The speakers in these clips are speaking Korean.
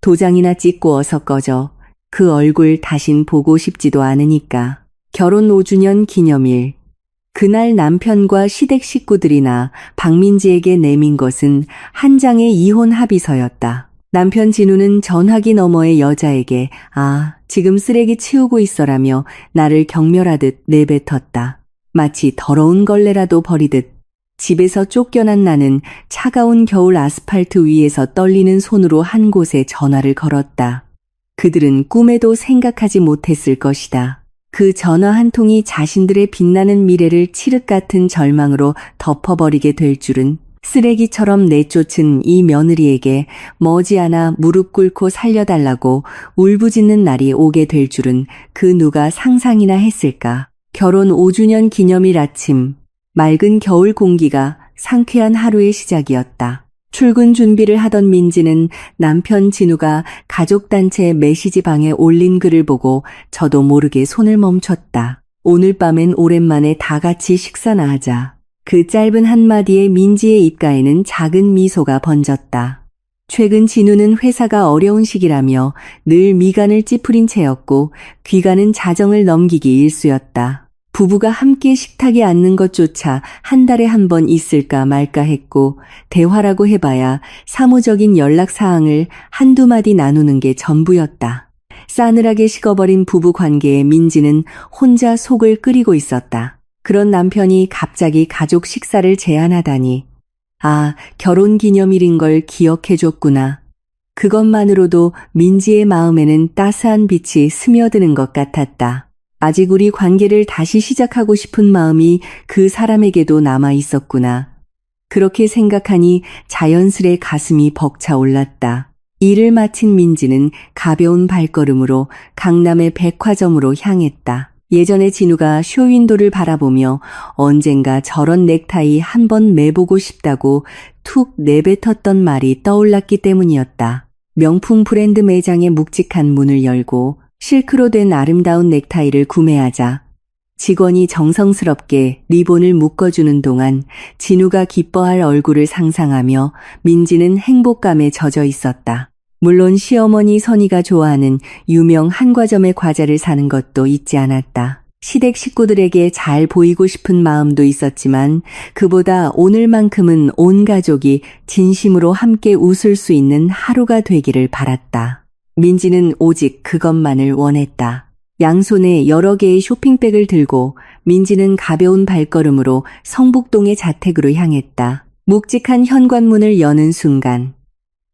도장이나 찍고 어서 꺼져. 그 얼굴 다신 보고 싶지도 않으니까. 결혼 5주년 기념일. 그날 남편과 시댁 식구들이나 박민지에게 내민 것은 한 장의 이혼 합의서였다. 남편 진우는 전화기 너머의 여자에게 지금 쓰레기 치우고 있어라며 나를 경멸하듯 내뱉었다. 마치 더러운 걸레라도 버리듯. 집에서 쫓겨난 나는 차가운 겨울 아스팔트 위에서 떨리는 손으로 한 곳에 전화를 걸었다. 그들은 꿈에도 생각하지 못했을 것이다. 그 전화 한 통이 자신들의 빛나는 미래를 칠흑 같은 절망으로 덮어버리게 될 줄은, 쓰레기처럼 내쫓은 이 며느리에게 머지않아 무릎 꿇고 살려달라고 울부짖는 날이 오게 될 줄은 그 누가 상상이나 했을까. 결혼 5주년 기념일 아침, 맑은 겨울 공기가 상쾌한 하루의 시작이었다. 출근 준비를 하던 민지는 남편 진우가 가족단체 메시지방에 올린 글을 보고 저도 모르게 손을 멈췄다. 오늘 밤엔 오랜만에 다 같이 식사나 하자. 그 짧은 한마디에 민지의 입가에는 작은 미소가 번졌다. 최근 진우는 회사가 어려운 시기라며 늘 미간을 찌푸린 채였고 귀가는 자정을 넘기기 일쑤였다. 부부가 함께 식탁에 앉는 것조차 한 달에 한 번 있을까 말까 했고 대화라고 해봐야 사무적인 연락사항을 한두 마디 나누는 게 전부였다. 싸늘하게 식어버린 부부 관계에 민지는 혼자 속을 끓이고 있었다. 그런 남편이 갑자기 가족 식사를 제안하다니. 결혼기념일인 걸 기억해줬구나. 그것만으로도 민지의 마음에는 따스한 빛이 스며드는 것 같았다. 아직 우리 관계를 다시 시작하고 싶은 마음이 그 사람에게도 남아 있었구나. 그렇게 생각하니 자연스레 가슴이 벅차 올랐다. 일을 마친 민지는 가벼운 발걸음으로 강남의 백화점으로 향했다. 예전에 진우가 쇼윈도를 바라보며 언젠가 저런 넥타이 한번 매보고 싶다고 툭 내뱉었던 말이 떠올랐기 때문이었다. 명품 브랜드 매장의 묵직한 문을 열고 실크로 된 아름다운 넥타이를 구매하자 직원이 정성스럽게 리본을 묶어주는 동안 진우가 기뻐할 얼굴을 상상하며 민지는 행복감에 젖어 있었다. 물론 시어머니 선희가 좋아하는 유명 한과점의 과자를 사는 것도 잊지 않았다. 시댁 식구들에게 잘 보이고 싶은 마음도 있었지만 그보다 오늘만큼은 온 가족이 진심으로 함께 웃을 수 있는 하루가 되기를 바랐다. 민지는 오직 그것만을 원했다. 양손에 여러 개의 쇼핑백을 들고 민지는 가벼운 발걸음으로 성북동의 자택으로 향했다. 묵직한 현관문을 여는 순간.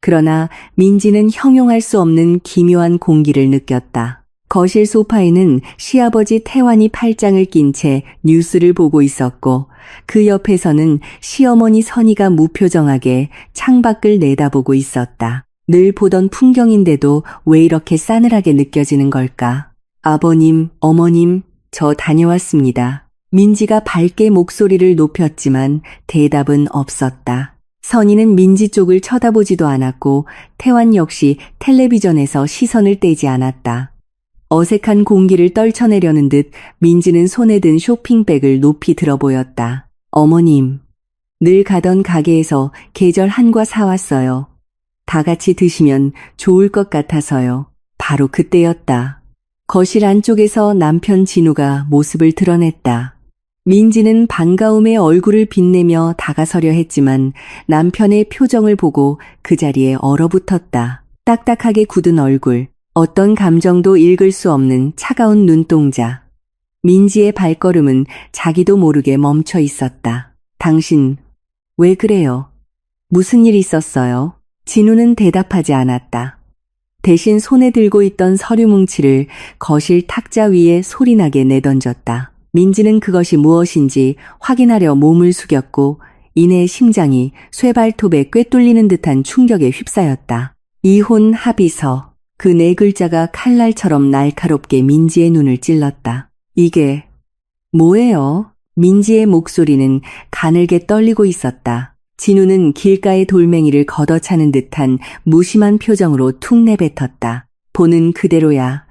그러나 민지는 형용할 수 없는 기묘한 공기를 느꼈다. 거실 소파에는 시아버지 태환이 팔짱을 낀 채 뉴스를 보고 있었고 그 옆에서는 시어머니 선희가 무표정하게 창밖을 내다보고 있었다. 늘 보던 풍경인데도 왜 이렇게 싸늘하게 느껴지는 걸까? 아버님, 어머님, 저 다녀왔습니다. 민지가 밝게 목소리를 높였지만 대답은 없었다. 선희는 민지 쪽을 쳐다보지도 않았고 태환 역시 텔레비전에서 시선을 떼지 않았다. 어색한 공기를 떨쳐내려는 듯 민지는 손에 든 쇼핑백을 높이 들어 보였다. 어머님, 늘 가던 가게에서 계절 한과 사왔어요. 다 같이 드시면 좋을 것 같아서요. 바로 그때였다. 거실 안쪽에서 남편 진우가 모습을 드러냈다. 민지는 반가움에 얼굴을 빛내며 다가서려 했지만 남편의 표정을 보고 그 자리에 얼어붙었다. 딱딱하게 굳은 얼굴, 어떤 감정도 읽을 수 없는 차가운 눈동자. 민지의 발걸음은 자기도 모르게 멈춰 있었다. 당신, 왜 그래요? 무슨 일 있었어요? 진우는 대답하지 않았다. 대신 손에 들고 있던 서류 뭉치를 거실 탁자 위에 소리나게 내던졌다. 민지는 그것이 무엇인지 확인하려 몸을 숙였고 이내 심장이 쇠발톱에 꿰뚫리는 듯한 충격에 휩싸였다. 이혼 합의서. 그 네 글자가 칼날처럼 날카롭게 민지의 눈을 찔렀다. 이게 뭐예요? 민지의 목소리는 가늘게 떨리고 있었다. 진우는 길가의 돌멩이를 걷어차는 듯한 무심한 표정으로 툭 내뱉었다. 보는 그대로야.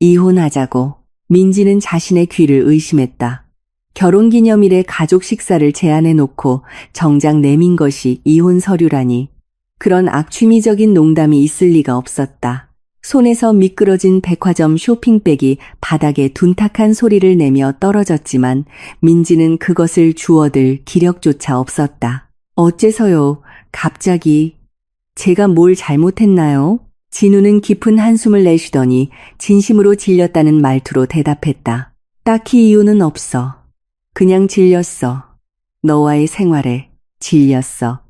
이혼하자고. 민지는 자신의 귀를 의심했다. 결혼기념일에 가족 식사를 제안해놓고 정작 내민 것이 이혼 서류라니. 그런 악취미적인 농담이 있을 리가 없었다. 손에서 미끄러진 백화점 쇼핑백이 바닥에 둔탁한 소리를 내며 떨어졌지만 민지는 그것을 주워들 기력조차 없었다. 어째서요? 갑자기. 제가 뭘 잘못했나요? 진우는 깊은 한숨을 내쉬더니 진심으로 질렸다는 말투로 대답했다. 딱히 이유는 없어. 그냥 질렸어. 너와의 생활에 질렸어.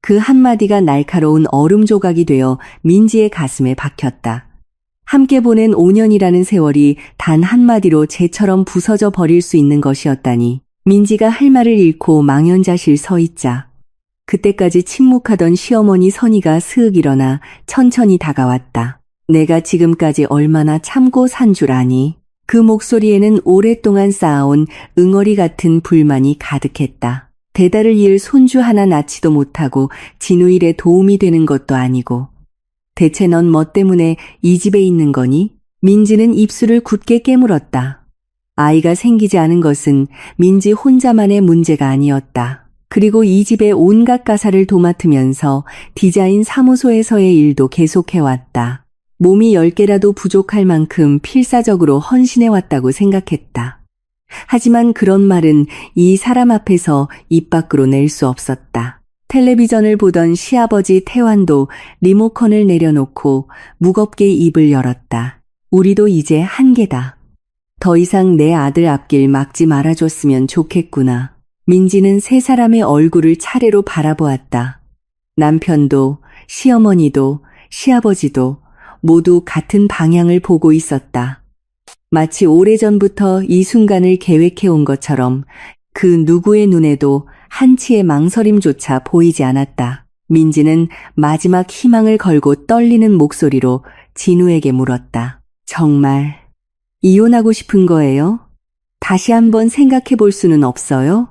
그 한마디가 날카로운 얼음 조각이 되어 민지의 가슴에 박혔다. 함께 보낸 5년이라는 세월이 단 한마디로 재처럼 부서져 버릴 수 있는 것이었다니. 민지가 할 말을 잃고 망연자실 서 있자 그때까지 침묵하던 시어머니 선희가 스윽 일어나 천천히 다가왔다. 내가 지금까지 얼마나 참고 산 줄 아니? 그 목소리에는 오랫동안 쌓아온 응어리 같은 불만이 가득했다. 대다를 이을 손주 하나 낳지도 못하고 진우 일에 도움이 되는 것도 아니고 대체 넌 뭐 때문에 이 집에 있는 거니? 민지는 입술을 굳게 깨물었다. 아이가 생기지 않은 것은 민지 혼자만의 문제가 아니었다. 그리고 이 집의 온갖 가사를 도맡으면서 디자인 사무소에서의 일도 계속해왔다. 몸이 10개라도 부족할 만큼 필사적으로 헌신해왔다고 생각했다. 하지만 그런 말은 이 사람 앞에서 입 밖으로 낼 수 없었다. 텔레비전을 보던 시아버지 태환도 리모컨을 내려놓고 무겁게 입을 열었다. 우리도 이제 한계다. 더 이상 내 아들 앞길 막지 말아줬으면 좋겠구나. 민지는 세 사람의 얼굴을 차례로 바라보았다. 남편도 시어머니도 시아버지도 모두 같은 방향을 보고 있었다. 마치 오래전부터 이 순간을 계획해온 것처럼 그 누구의 눈에도 한치의 망설임조차 보이지 않았다. 민지는 마지막 희망을 걸고 떨리는 목소리로 진우에게 물었다. 정말 이혼하고 싶은 거예요? 다시 한번 생각해 볼 수는 없어요?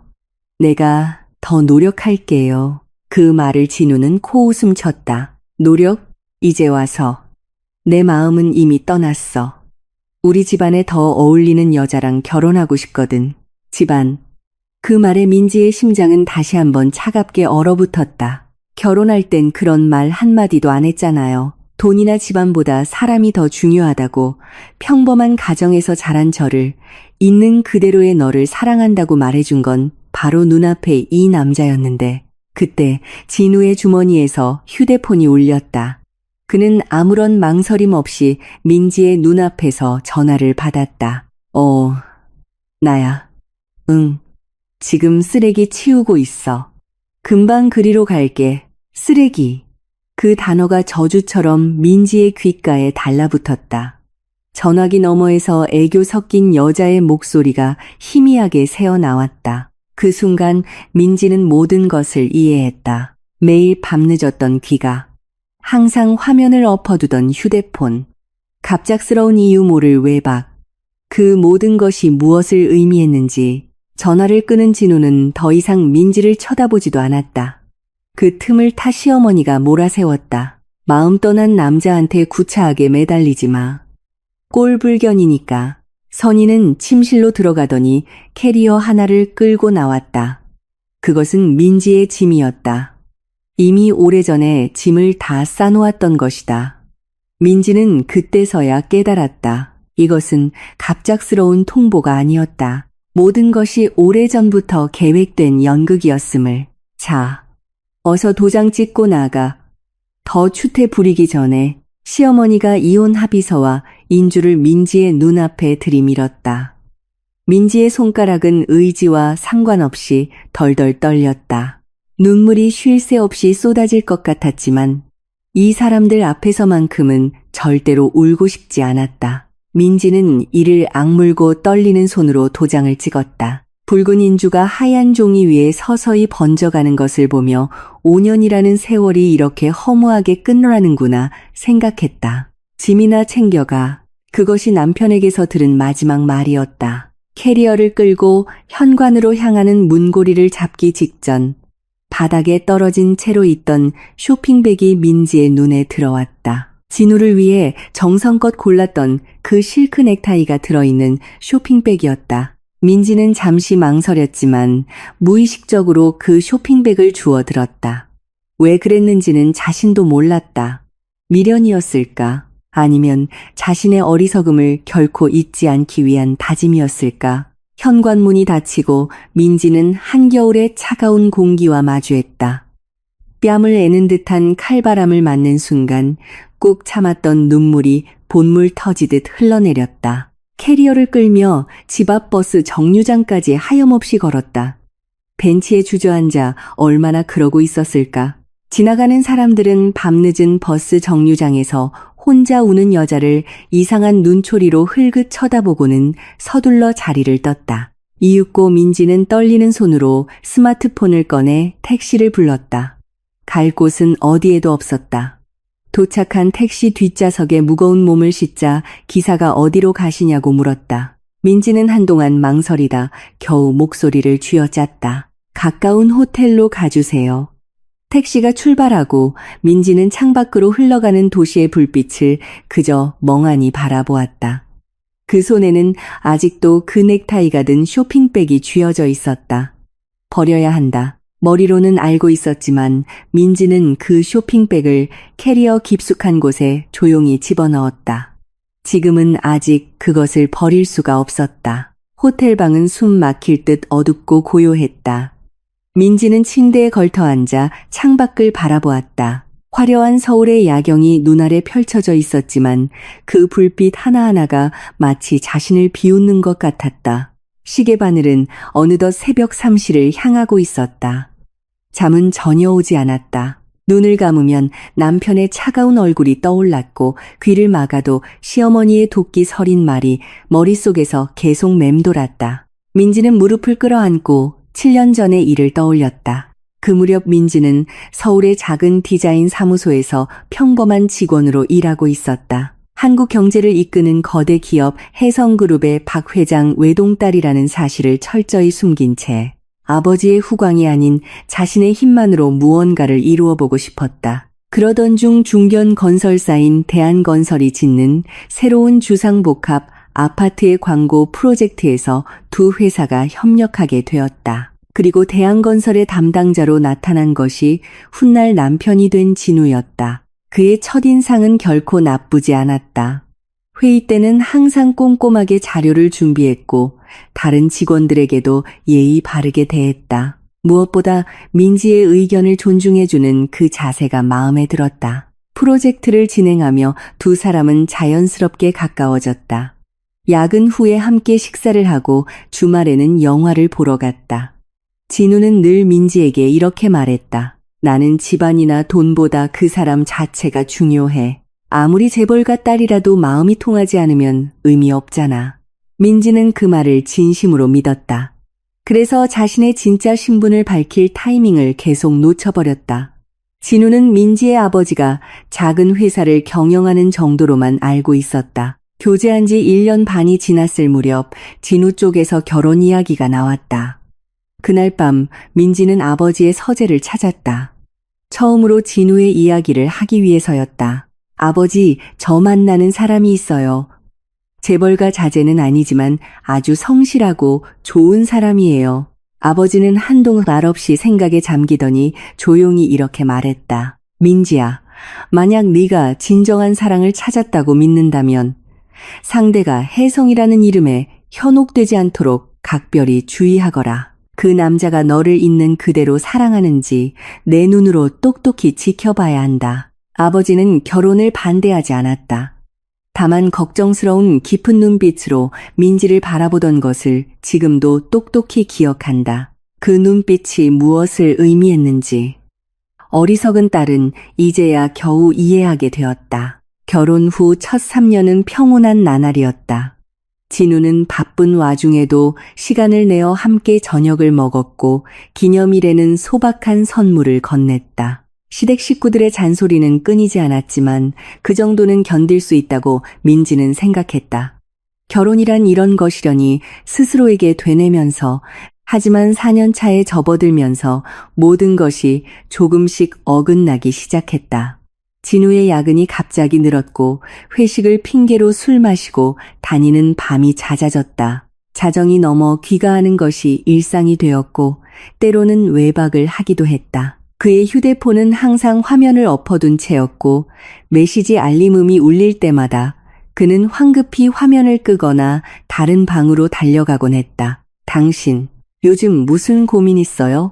내가 더 노력할게요. 그 말을 진우는 코웃음 쳤다. 노력? 이제 와서. 내 마음은 이미 떠났어. 우리 집안에 더 어울리는 여자랑 결혼하고 싶거든. 집안. 그 말에 민지의 심장은 다시 한번 차갑게 얼어붙었다. 결혼할 땐 그런 말 한마디도 안 했잖아요. 돈이나 집안보다 사람이 더 중요하다고 평범한 가정에서 자란 저를 있는 그대로의 너를 사랑한다고 말해준 건 바로 눈앞에 이 남자였는데 그때 진우의 주머니에서 휴대폰이 울렸다. 그는 아무런 망설임 없이 민지의 눈앞에서 전화를 받았다. 나야. 응. 지금 쓰레기 치우고 있어. 금방 그리로 갈게. 쓰레기. 그 단어가 저주처럼 민지의 귓가에 달라붙었다. 전화기 너머에서 애교 섞인 여자의 목소리가 희미하게 새어나왔다. 그 순간 민지는 모든 것을 이해했다. 매일 밤늦었던 귀가. 항상 화면을 엎어두던 휴대폰, 갑작스러운 이유 모를 외박, 그 모든 것이 무엇을 의미했는지 전화를 끄는 진우는 더 이상 민지를 쳐다보지도 않았다. 그 틈을 타 시어머니가 몰아세웠다. 마음 떠난 남자한테 구차하게 매달리지 마. 꼴불견이니까. 선희는 침실로 들어가더니 캐리어 하나를 끌고 나왔다. 그것은 민지의 짐이었다. 이미 오래전에 짐을 다 싸놓았던 것이다. 민지는 그때서야 깨달았다. 이것은 갑작스러운 통보가 아니었다. 모든 것이 오래전부터 계획된 연극이었음을. 자, 어서 도장 찍고 나가. 더 추태 부리기 전에 시어머니가 이혼 합의서와 인주를 민지의 눈앞에 들이밀었다. 민지의 손가락은 의지와 상관없이 덜덜 떨렸다. 눈물이 쉴 새 없이 쏟아질 것 같았지만 이 사람들 앞에서만큼은 절대로 울고 싶지 않았다. 민지는 이를 악물고 떨리는 손으로 도장을 찍었다. 붉은 인주가 하얀 종이 위에 서서히 번져가는 것을 보며 5년이라는 세월이 이렇게 허무하게 끝나는구나 생각했다. 짐이나 챙겨가. 그것이 남편에게서 들은 마지막 말이었다. 캐리어를 끌고 현관으로 향하는 문고리를 잡기 직전 바닥에 떨어진 채로 있던 쇼핑백이 민지의 눈에 들어왔다. 진우를 위해 정성껏 골랐던 그 실크 넥타이가 들어있는 쇼핑백이었다. 민지는 잠시 망설였지만 무의식적으로 그 쇼핑백을 주워 들었다. 왜 그랬는지는 자신도 몰랐다. 미련이었을까? 아니면 자신의 어리석음을 결코 잊지 않기 위한 다짐이었을까? 현관문이 닫히고 민지는 한겨울의 차가운 공기와 마주했다. 뺨을 애는 듯한 칼바람을 맞는 순간 꾹 참았던 눈물이 본물 터지듯 흘러내렸다. 캐리어를 끌며 집 앞 버스 정류장까지 하염없이 걸었다. 벤치에 주저앉아 얼마나 그러고 있었을까? 지나가는 사람들은 밤늦은 버스 정류장에서 혼자 우는 여자를 이상한 눈초리로 흘긋 쳐다보고는 서둘러 자리를 떴다. 이윽고 민지는 떨리는 손으로 스마트폰을 꺼내 택시를 불렀다. 갈 곳은 어디에도 없었다. 도착한 택시 뒷좌석에 무거운 몸을 싣자 기사가 어디로 가시냐고 물었다. 민지는 한동안 망설이다 겨우 목소리를 쥐어짰다. 가까운 호텔로 가주세요. 택시가 출발하고 민지는 창밖으로 흘러가는 도시의 불빛을 그저 멍하니 바라보았다. 그 손에는 아직도 그 넥타이가 든 쇼핑백이 쥐어져 있었다. 버려야 한다. 머리로는 알고 있었지만 민지는 그 쇼핑백을 캐리어 깊숙한 곳에 조용히 집어넣었다. 지금은 아직 그것을 버릴 수가 없었다. 호텔방은 숨 막힐 듯 어둡고 고요했다. 민지는 침대에 걸터 앉아 창밖을 바라보았다. 화려한 서울의 야경이 눈아래 펼쳐져 있었지만 그 불빛 하나하나가 마치 자신을 비웃는 것 같았다. 시계 바늘은 어느덧 새벽 3시를 향하고 있었다. 잠은 전혀 오지 않았다. 눈을 감으면 남편의 차가운 얼굴이 떠올랐고 귀를 막아도 시어머니의 도끼 서린 말이 머릿속에서 계속 맴돌았다. 민지는 무릎을 끌어안고 7년 전의 일을 떠올렸다. 그 무렵 민지는 서울의 작은 디자인 사무소에서 평범한 직원으로 일하고 있었다. 한국 경제를 이끄는 거대 기업 해성그룹의 박 회장 외동딸이라는 사실을 철저히 숨긴 채 아버지의 후광이 아닌 자신의 힘만으로 무언가를 이루어 보고 싶었다. 그러던 중 중견 건설사인 대한건설이 짓는 새로운 주상복합 아파트의 광고 프로젝트에서 두 회사가 협력하게 되었다. 그리고 대한건설의 담당자로 나타난 것이 훗날 남편이 된 진우였다. 그의 첫인상은 결코 나쁘지 않았다. 회의 때는 항상 꼼꼼하게 자료를 준비했고 다른 직원들에게도 예의 바르게 대했다. 무엇보다 민지의 의견을 존중해주는 그 자세가 마음에 들었다. 프로젝트를 진행하며 두 사람은 자연스럽게 가까워졌다. 야근 후에 함께 식사를 하고 주말에는 영화를 보러 갔다. 진우는 늘 민지에게 이렇게 말했다. 나는 집안이나 돈보다 그 사람 자체가 중요해. 아무리 재벌가 딸이라도 마음이 통하지 않으면 의미 없잖아. 민지는 그 말을 진심으로 믿었다. 그래서 자신의 진짜 신분을 밝힐 타이밍을 계속 놓쳐버렸다. 진우는 민지의 아버지가 작은 회사를 경영하는 정도로만 알고 있었다. 교제한 지 1년 반이 지났을 무렵 진우 쪽에서 결혼 이야기가 나왔다. 그날 밤 민지는 아버지의 서재를 찾았다. 처음으로 진우의 이야기를 하기 위해서였다. 아버지, 저 만나는 사람이 있어요. 재벌가 자제는 아니지만 아주 성실하고 좋은 사람이에요. 아버지는 한동안 말없이 생각에 잠기더니 조용히 이렇게 말했다. 민지야, 만약 네가 진정한 사랑을 찾았다고 믿는다면 상대가 혜성이라는 이름에 현혹되지 않도록 각별히 주의하거라. 그 남자가 너를 있는 그대로 사랑하는지 내 눈으로 똑똑히 지켜봐야 한다. 아버지는 결혼을 반대하지 않았다. 다만 걱정스러운 깊은 눈빛으로 민지를 바라보던 것을 지금도 똑똑히 기억한다. 그 눈빛이 무엇을 의미했는지. 어리석은 딸은 이제야 겨우 이해하게 되었다. 결혼 후 첫 3년은 평온한 나날이었다. 진우는 바쁜 와중에도 시간을 내어 함께 저녁을 먹었고 기념일에는 소박한 선물을 건넸다. 시댁 식구들의 잔소리는 끊이지 않았지만 그 정도는 견딜 수 있다고 민지는 생각했다. 결혼이란 이런 것이려니 스스로에게 되뇌면서 하지만 4년 차에 접어들면서 모든 것이 조금씩 어긋나기 시작했다. 진우의 야근이 갑자기 늘었고 회식을 핑계로 술 마시고 다니는 밤이 잦아졌다. 자정이 넘어 귀가하는 것이 일상이 되었고 때로는 외박을 하기도 했다. 그의 휴대폰은 항상 화면을 엎어둔 채였고 메시지 알림음이 울릴 때마다 그는 황급히 화면을 끄거나 다른 방으로 달려가곤 했다. 당신, 요즘 무슨 고민 있어요?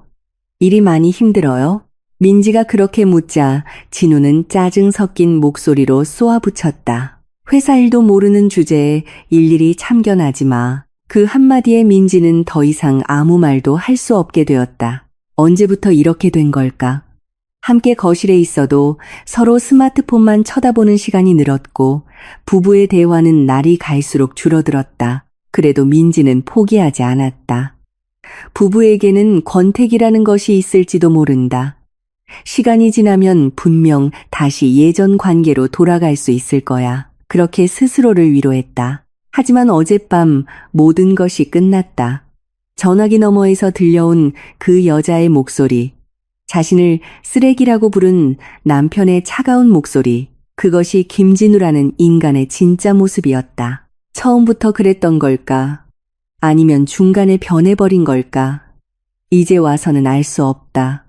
일이 많이 힘들어요? 민지가 그렇게 묻자 진우는 짜증 섞인 목소리로 쏘아붙였다. 회사 일도 모르는 주제에 일일이 참견하지 마. 그 한마디에 민지는 더 이상 아무 말도 할 수 없게 되었다. 언제부터 이렇게 된 걸까? 함께 거실에 있어도 서로 스마트폰만 쳐다보는 시간이 늘었고 부부의 대화는 날이 갈수록 줄어들었다. 그래도 민지는 포기하지 않았다. 부부에게는 권태기라는 것이 있을지도 모른다. 시간이 지나면 분명 다시 예전 관계로 돌아갈 수 있을 거야. 그렇게 스스로를 위로했다. 하지만 어젯밤 모든 것이 끝났다. 전화기 너머에서 들려온 그 여자의 목소리, 자신을 쓰레기라고 부른 남편의 차가운 목소리, 그것이 김진우라는 인간의 진짜 모습이었다. 처음부터 그랬던 걸까? 아니면 중간에 변해버린 걸까? 이제 와서는 알 수 없다.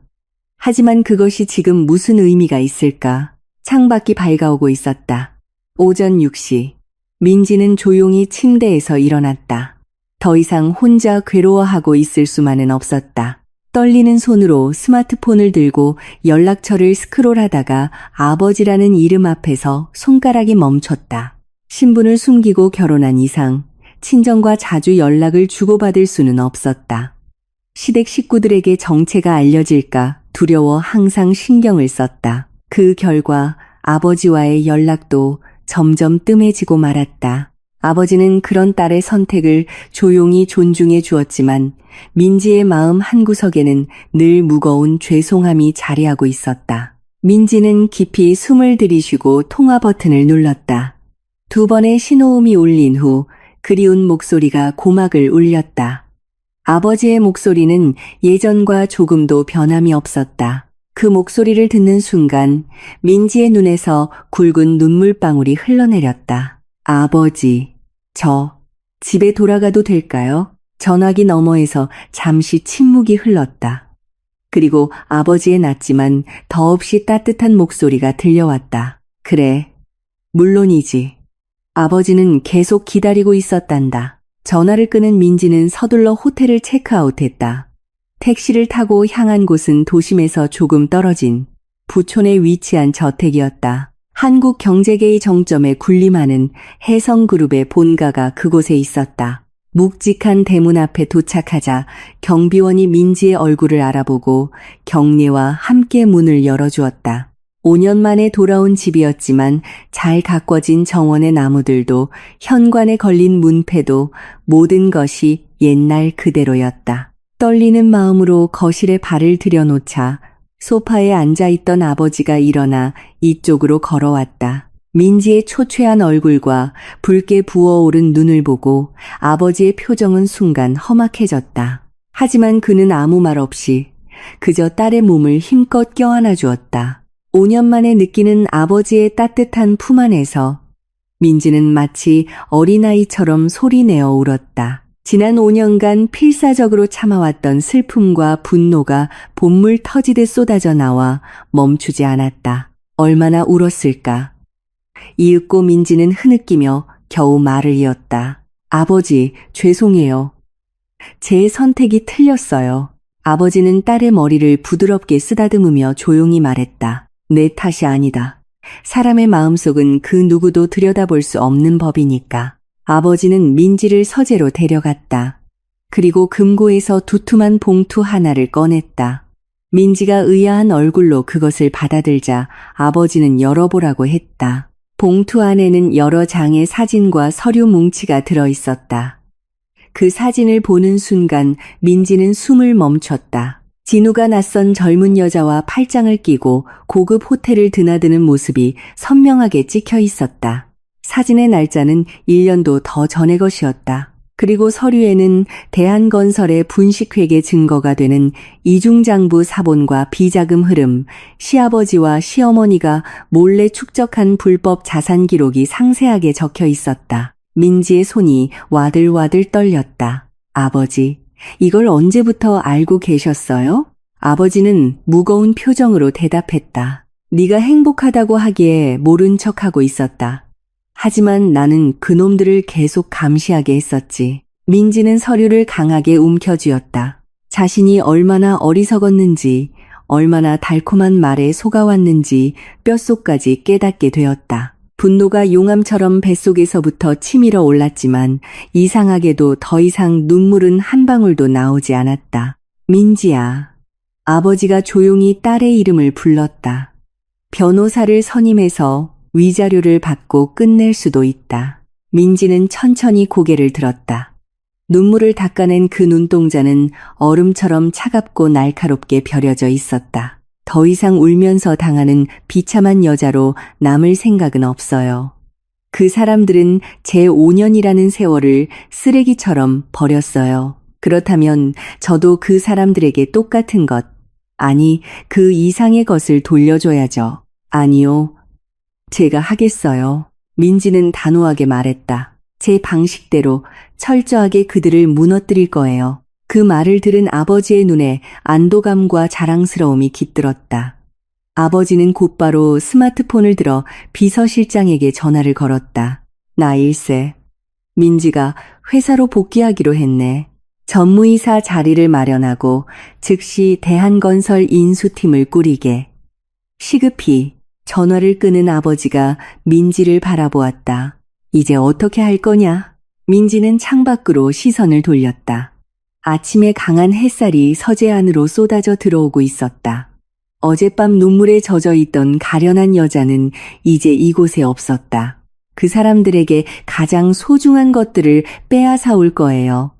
하지만 그것이 지금 무슨 의미가 있을까? 창밖이 밝아오고 있었다. 오전 6시. 민지는 조용히 침대에서 일어났다. 더 이상 혼자 괴로워하고 있을 수만은 없었다. 떨리는 손으로 스마트폰을 들고 연락처를 스크롤하다가 아버지라는 이름 앞에서 손가락이 멈췄다. 신분을 숨기고 결혼한 이상 친정과 자주 연락을 주고받을 수는 없었다. 시댁 식구들에게 정체가 알려질까 두려워 항상 신경을 썼다. 그 결과 아버지와의 연락도 점점 뜸해지고 말았다. 아버지는 그런 딸의 선택을 조용히 존중해 주었지만 민지의 마음 한구석에는 늘 무거운 죄송함이 자리하고 있었다. 민지는 깊이 숨을 들이쉬고 통화 버튼을 눌렀다. 2번의 신호음이 울린 후 그리운 목소리가 고막을 울렸다. 아버지의 목소리는 예전과 조금도 변함이 없었다. 그 목소리를 듣는 순간 민지의 눈에서 굵은 눈물방울이 흘러내렸다. 아버지, 저 집에 돌아가도 될까요? 전화기 너머에서 잠시 침묵이 흘렀다. 그리고 아버지의 낮지만 더없이 따뜻한 목소리가 들려왔다. 그래, 물론이지. 아버지는 계속 기다리고 있었단다. 전화를 끊은 민지는 서둘러 호텔을 체크아웃했다. 택시를 타고 향한 곳은 도심에서 조금 떨어진 부촌에 위치한 저택이었다. 한국 경제계의 정점에 군림하는 해성그룹의 본가가 그곳에 있었다. 묵직한 대문 앞에 도착하자 경비원이 민지의 얼굴을 알아보고 경례와 함께 문을 열어주었다. 5년 만에 돌아온 집이었지만 잘 가꿔진 정원의 나무들도 현관에 걸린 문패도 모든 것이 옛날 그대로였다. 떨리는 마음으로 거실에 발을 들여놓자 소파에 앉아있던 아버지가 일어나 이쪽으로 걸어왔다. 민지의 초췌한 얼굴과 붉게 부어오른 눈을 보고 아버지의 표정은 순간 험악해졌다. 하지만 그는 아무 말 없이 그저 딸의 몸을 힘껏 껴안아 주었다. 5년 만에 느끼는 아버지의 따뜻한 품 안에서 민지는 마치 어린아이처럼 소리내어 울었다. 지난 5년간 필사적으로 참아왔던 슬픔과 분노가 본물 터지듯 쏟아져 나와 멈추지 않았다. 얼마나 울었을까. 이윽고 민지는 흐느끼며 겨우 말을 이었다. 아버지, 죄송해요. 제 선택이 틀렸어요. 아버지는 딸의 머리를 부드럽게 쓰다듬으며 조용히 말했다. 내 탓이 아니다. 사람의 마음속은 그 누구도 들여다볼 수 없는 법이니까. 아버지는 민지를 서재로 데려갔다. 그리고 금고에서 두툼한 봉투 하나를 꺼냈다. 민지가 의아한 얼굴로 그것을 받아들자 아버지는 열어보라고 했다. 봉투 안에는 여러 장의 사진과 서류 뭉치가 들어있었다. 그 사진을 보는 순간 민지는 숨을 멈췄다. 진우가 낯선 젊은 여자와 팔짱을 끼고 고급 호텔을 드나드는 모습이 선명하게 찍혀 있었다. 사진의 날짜는 1년도 더 전의 것이었다. 그리고 서류에는 대한건설의 분식회계 증거가 되는 이중장부 사본과 비자금 흐름, 시아버지와 시어머니가 몰래 축적한 불법 자산 기록이 상세하게 적혀 있었다. 민지의 손이 와들와들 떨렸다. 아버지, 이걸 언제부터 알고 계셨어요? 아버지는 무거운 표정으로 대답했다. 네가 행복하다고 하기에 모른 척하고 있었다. 하지만 나는 그놈들을 계속 감시하게 했었지. 민지는 서류를 강하게 움켜쥐었다. 자신이 얼마나 어리석었는지, 얼마나 달콤한 말에 속아왔는지 뼛속까지 깨닫게 되었다. 분노가 용암처럼 뱃속에서부터 치밀어 올랐지만 이상하게도 더 이상 눈물은 한 방울도 나오지 않았다. 민지야. 아버지가 조용히 딸의 이름을 불렀다. 변호사를 선임해서 위자료를 받고 끝낼 수도 있다. 민지는 천천히 고개를 들었다. 눈물을 닦아낸 그 눈동자는 얼음처럼 차갑고 날카롭게 벼려져 있었다. 더 이상 울면서 당하는 비참한 여자로 남을 생각은 없어요. 그 사람들은 제 5년이라는 세월을 쓰레기처럼 버렸어요. 그렇다면 저도 그 사람들에게 똑같은 것, 아니 그 이상의 것을 돌려줘야죠. 아니요. 제가 하겠어요. 민지는 단호하게 말했다. 제 방식대로 철저하게 그들을 무너뜨릴 거예요. 그 말을 들은 아버지의 눈에 안도감과 자랑스러움이 깃들었다. 아버지는 곧바로 스마트폰을 들어 비서실장에게 전화를 걸었다. 나 일세. 민지가 회사로 복귀하기로 했네. 전무이사 자리를 마련하고 즉시 대한건설 인수팀을 꾸리게. 시급히 전화를 끄는 아버지가 민지를 바라보았다. 이제 어떻게 할 거냐? 민지는 창밖으로 시선을 돌렸다. 아침에 강한 햇살이 서재 안으로 쏟아져 들어오고 있었다. 어젯밤 눈물에 젖어 있던 가련한 여자는 이제 이곳에 없었다. 그 사람들에게 가장 소중한 것들을 빼앗아 올 거예요.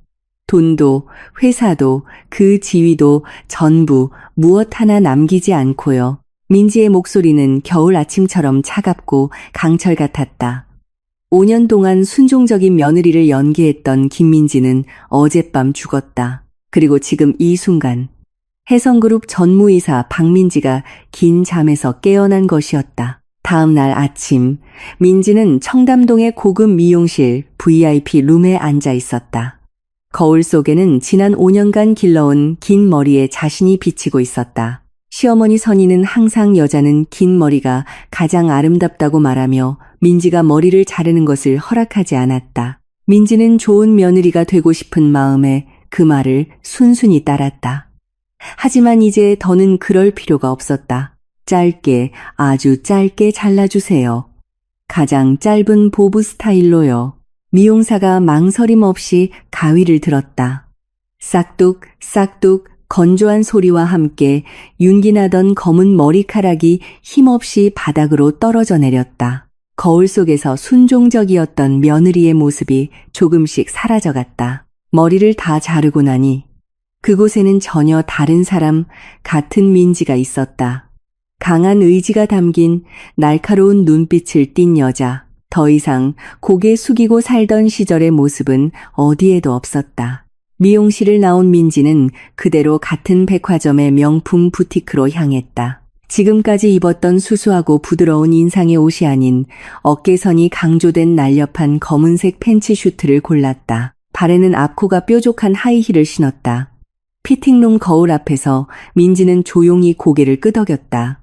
돈도, 회사도, 그 지위도 전부 무엇 하나 남기지 않고요. 민지의 목소리는 겨울 아침처럼 차갑고 강철 같았다. 5년 동안 순종적인 며느리를 연기했던 김민지는 어젯밤 죽었다. 그리고 지금 이 순간 해성그룹 전무이사 박민지가 긴 잠에서 깨어난 것이었다. 다음 날 아침 민지는 청담동의 고급 미용실 VIP 룸에 앉아 있었다. 거울 속에는 지난 5년간 길러온 긴 머리에 자신이 비치고 있었다. 시어머니 선희는 항상 여자는 긴 머리가 가장 아름답다고 말하며 민지가 머리를 자르는 것을 허락하지 않았다. 민지는 좋은 며느리가 되고 싶은 마음에 그 말을 순순히 따랐다. 하지만 이제 더는 그럴 필요가 없었다. 짧게, 아주 짧게 잘라주세요. 가장 짧은 보브 스타일로요. 미용사가 망설임 없이 가위를 들었다. 싹둑, 싹둑, 건조한 소리와 함께 윤기나던 검은 머리카락이 힘없이 바닥으로 떨어져 내렸다. 거울 속에서 순종적이었던 며느리의 모습이 조금씩 사라져갔다. 머리를 다 자르고 나니 그곳에는 전혀 다른 사람, 같은 민지가 있었다. 강한 의지가 담긴 날카로운 눈빛을 띤 여자. 더 이상 고개 숙이고 살던 시절의 모습은 어디에도 없었다. 미용실을 나온 민지는 그대로 같은 백화점의 명품 부티크로 향했다. 지금까지 입었던 수수하고 부드러운 인상의 옷이 아닌 어깨선이 강조된 날렵한 검은색 팬츠 슈트를 골랐다. 발에는 앞코가 뾰족한 하이힐을 신었다. 피팅룸 거울 앞에서 민지는 조용히 고개를 끄덕였다.